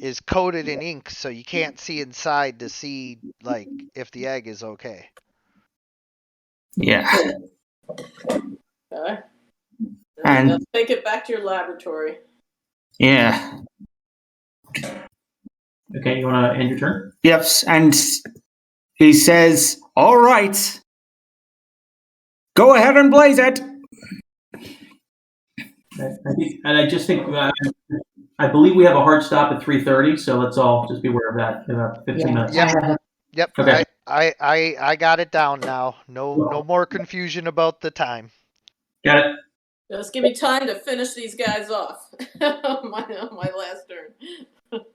is coated in ink, so you can't see inside to see like if the egg is okay. Yeah. Okay. And- Let's take it back to your laboratory. Yeah. Okay, you want to end your turn? Yes, and he says, "All right, go ahead and blaze it." I just think I believe we have a hard stop at 3:30, so let's all just be aware of that in about 15 minutes. Yep. Okay. I got it down now. No more confusion about the time. Got it. Just give me time to finish these guys off. my last turn.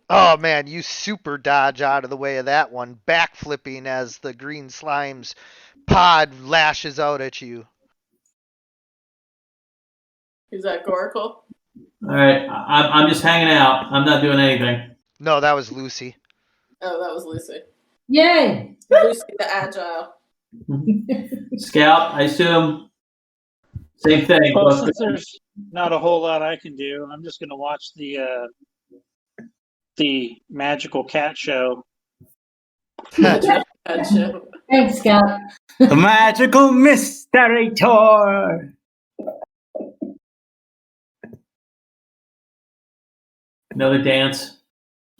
Oh man, you super dodge out of the way of that one, backflipping as the green slime's pod lashes out at you. Is that Gorakul? All right, I'm just hanging out. I'm not doing anything. No, that was Lucy. Oh, that was Lucy. Yay! Lucy the Agile. Scout, I assume. Same thing. Well, since there's not a whole lot I can do, I'm just going to watch the magical cat show. Thanks, Scott. The magical mystery tour. Another dance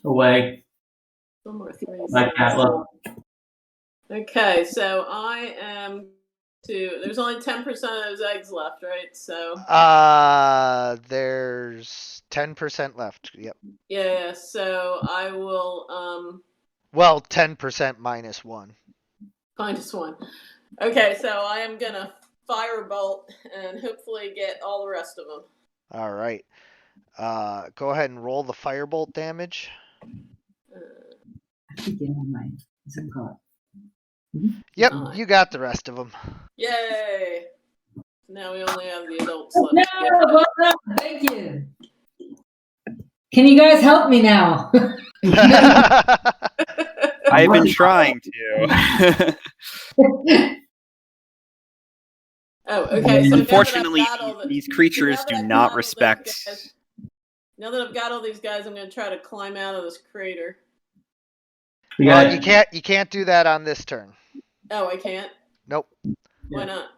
away. One more three. Like Atla. Okay, so I am there's only 10% of those eggs left, right? So there's 10% left. Yep. yeah, so I will Well, 10% minus 1. minus 1. Okay, so I am gonna firebolt and hopefully get all the rest of them. All right. Go ahead and roll the firebolt damage. I should get on my Zoom call. Yep, Alright. you got the rest of them. Yay! Now we only have the adults left. No, well done. Thank you. Can you guys help me now? I've been trying to. Oh, okay. So Unfortunately, now that I've got all the- these creatures now that do I've not got all those respect. guys- Now that I've got all these guys, I'm going to try to climb out of this crater. We Well, got you can't do that on this turn. Oh, I can't? Nope. Why not?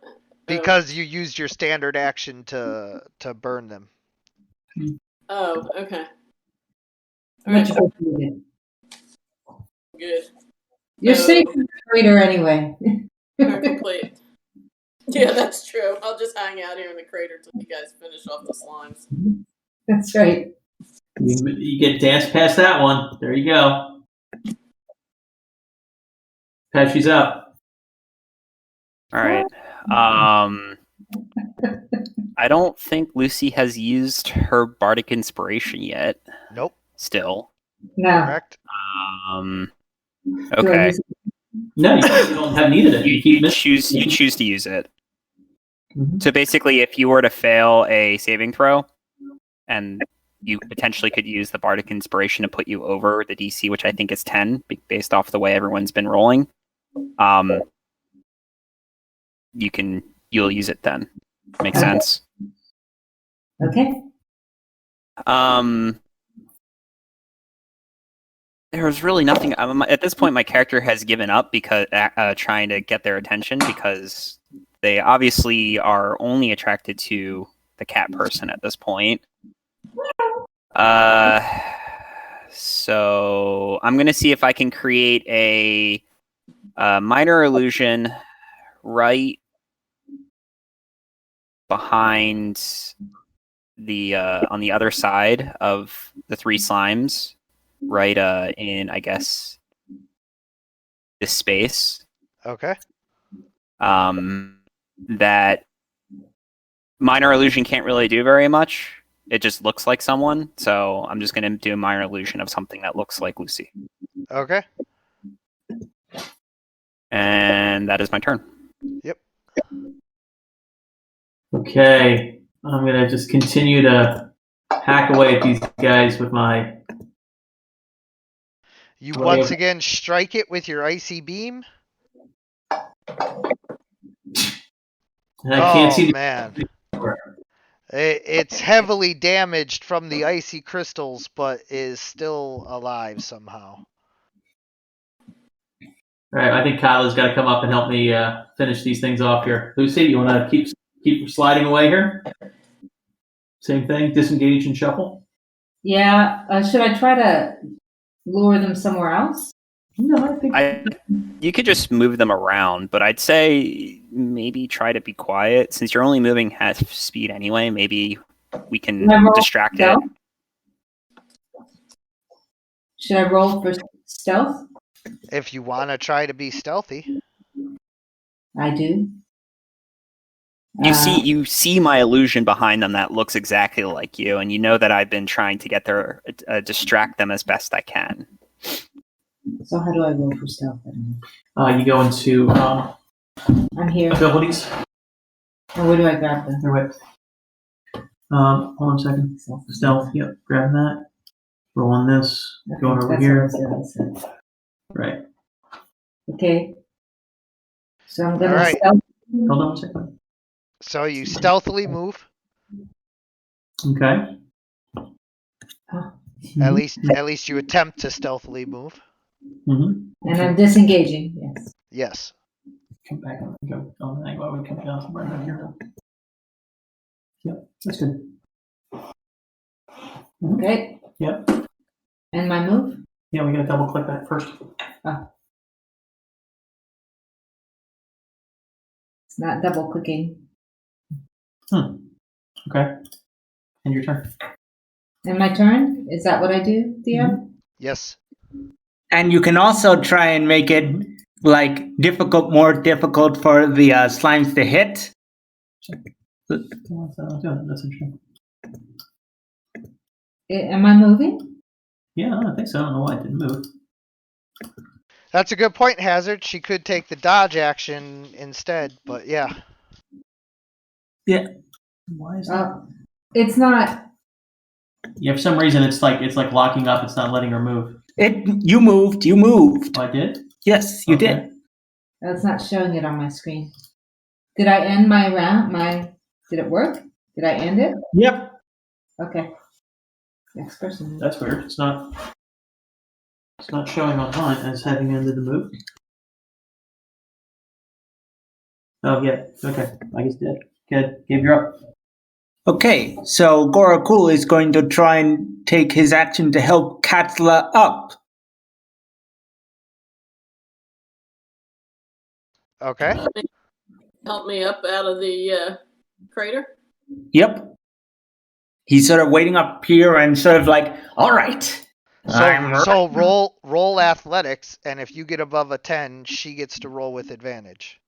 Because you used your standard action to burn them. Oh, okay. Much appreciated. Good. You're So- safe in the crater anyway. We're complete. Yeah, that's true. I'll just hang out here in the crater till you guys finish off the slimes. That's right. you get danced past that one. There you go. Pesci's up. All right. I don't think Lucy has used her bardic inspiration yet. Nope. Still. No. Correct. Okay. No, you don't have needed it. You choose to use it. Mhm. So basically, if you were to fail a saving throw, and you potentially could use the bardic inspiration to put you over the DC, which I think is 10, based off the way everyone's been rolling. You'll use it then. Makes Okay. sense. Okay. There's really nothing. At this point, my character has given up because trying to get their attention, because they obviously are only attracted to the cat person at this point. So I'm gonna see if I can create a minor illusion right behind the on the other side of the three slimes, right in, I guess, this space. Okay. That minor illusion can't really do very much. It just looks like someone, so I'm just gonna do a minor illusion of something that looks like Lucy. Okay. And that is my turn. Yep. Okay. I'm going to just continue to hack away at these guys with my... You Well, once yeah. again strike it with your icy beam. And I can't see the... Man. It's heavily damaged from the icy crystals, but is still alive somehow. All right, I think Kyla's got to come up and help me finish these things off here. Lucy, you want to keep sliding away here? Same thing, disengage and shuffle? Yeah. Should I try to lure them somewhere else? No, I think... You could just move them around, but I'd say maybe try to be quiet. Since you're only moving half speed anyway, maybe we can Can I roll distract it. stealth? Should I roll for stealth? If you want to try to be stealthy. I do. You see my illusion behind them that looks exactly like you, and you know that I've been trying to get their distract them as best I can. So how do I roll for stealth? You go into I'm here. abilities. Oh, where do I grab them? They're right. Hold on a second. Stealth, yep, grab that. Roll on this. Going over That's here. what I said. Right. Okay. So I'm gonna Alright. stealth. Hold on a second. So you stealthily move. Okay. At least you attempt to stealthily move. Mm-hmm. And I'm disengaging. Yes. Yes. Come back on the go. On the angle. We come down from right here. Yep, that's good. Okay. Yep. And my move? Yeah, we gotta double click that first. It's not double clicking. Okay. And your turn. And my turn? Is that what I do, Theo? Yes. And you can also try and make it like more difficult for the slimes to hit. That's interesting. Am I moving? Yeah, I don't think so. I don't know why it didn't move. That's a good point, Hazard. She could take the dodge action instead, but yeah. Yeah. Why is that? It's not. Yeah, for some reason it's like locking up. It's not letting her move. You moved. Oh, I did? Yes, you Okay. did. It's not showing it on my screen. Did I end my round? Did it work? Did I end it? Yep. Okay. Next person. That's weird. It's not showing on mine as having ended the move. Oh yeah. Okay. I guess did. Good. Gabe, you're up. Okay, so Gorakul is going to try and take his action to help Katla up. Okay. Help me up out of the crater. Yep. He's sort of waiting up here and sort of like, all right. So roll athletics, and if you get above a 10, she gets to roll with advantage.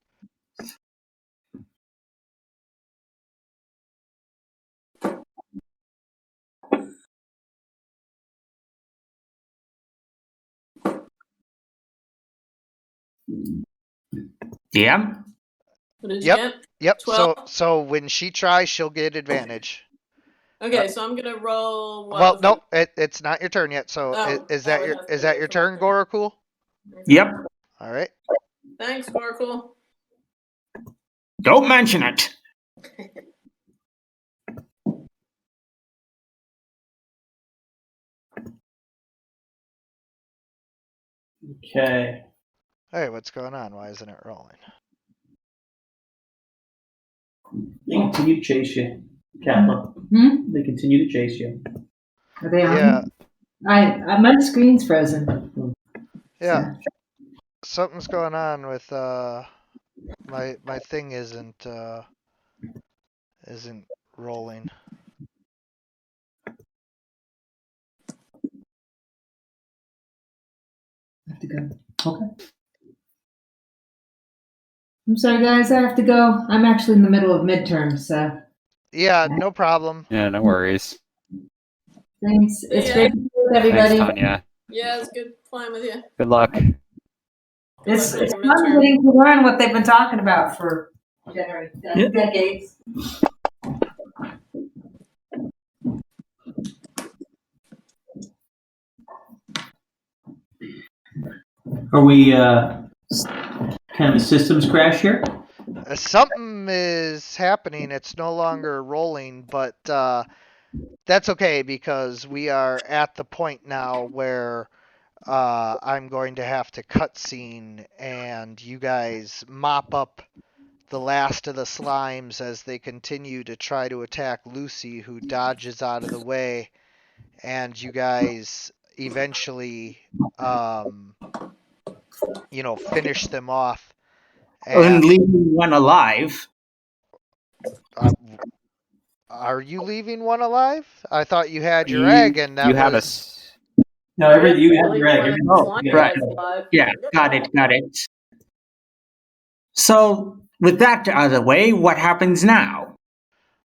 Yeah. What did you get? Yep. 12? So when she tries, she'll get advantage. Okay, so I'm gonna roll. Well, no, it's not your turn yet. So is that your turn, Gorakul? Yep. All right. Thanks, Gorakul. Don't mention it. Okay. Hey, what's going on? Why isn't it rolling? They continue to chase you, Kaplan. Hmm? They continue to chase you. Are they on? Yeah. My screen's frozen. Yeah. Something's going on with my thing isn't rolling. I have to go. Okay. I'm sorry, guys. I have to go. I'm actually in the middle of midterms, so. Yeah, no problem. Yeah, no worries. Thanks. It's Yeah. great to be with everybody. Thanks, Tanya. Yeah, it's good playing with you. Good luck. It's Good luck fun with your midterm. getting to learn what they've been talking about for decades. Are we kind of a systems crash here? Something is happening. It's no longer rolling, but that's okay because we are at the point now where I'm going to have to cutscene and you guys mop up the last of the slimes as they continue to try to attack Lucy, who dodges out of the way, and you guys eventually, finish them off. And leaving one alive. Are you leaving one alive? I thought you had your egg, and that you have was... No, you have your egg. Oh, right. Yeah, got it. So, with that out of the way, what happens now?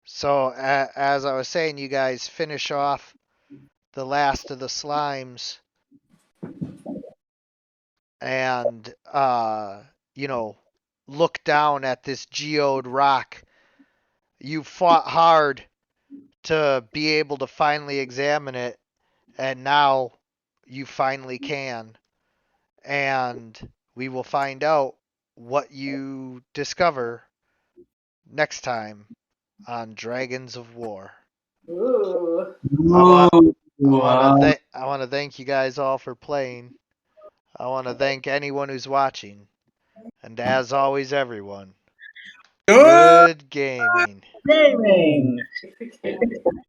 So, as I was saying, you guys finish off the last of the slimes, and, look down at this geode rock. You fought hard to be able to finally examine it, and now you finally can. And we will find out what you discover next time on Dragons of War. Ooh. I want to thank you guys all for playing. I want to thank anyone who's watching. And as always, everyone, good gaming. Gaming.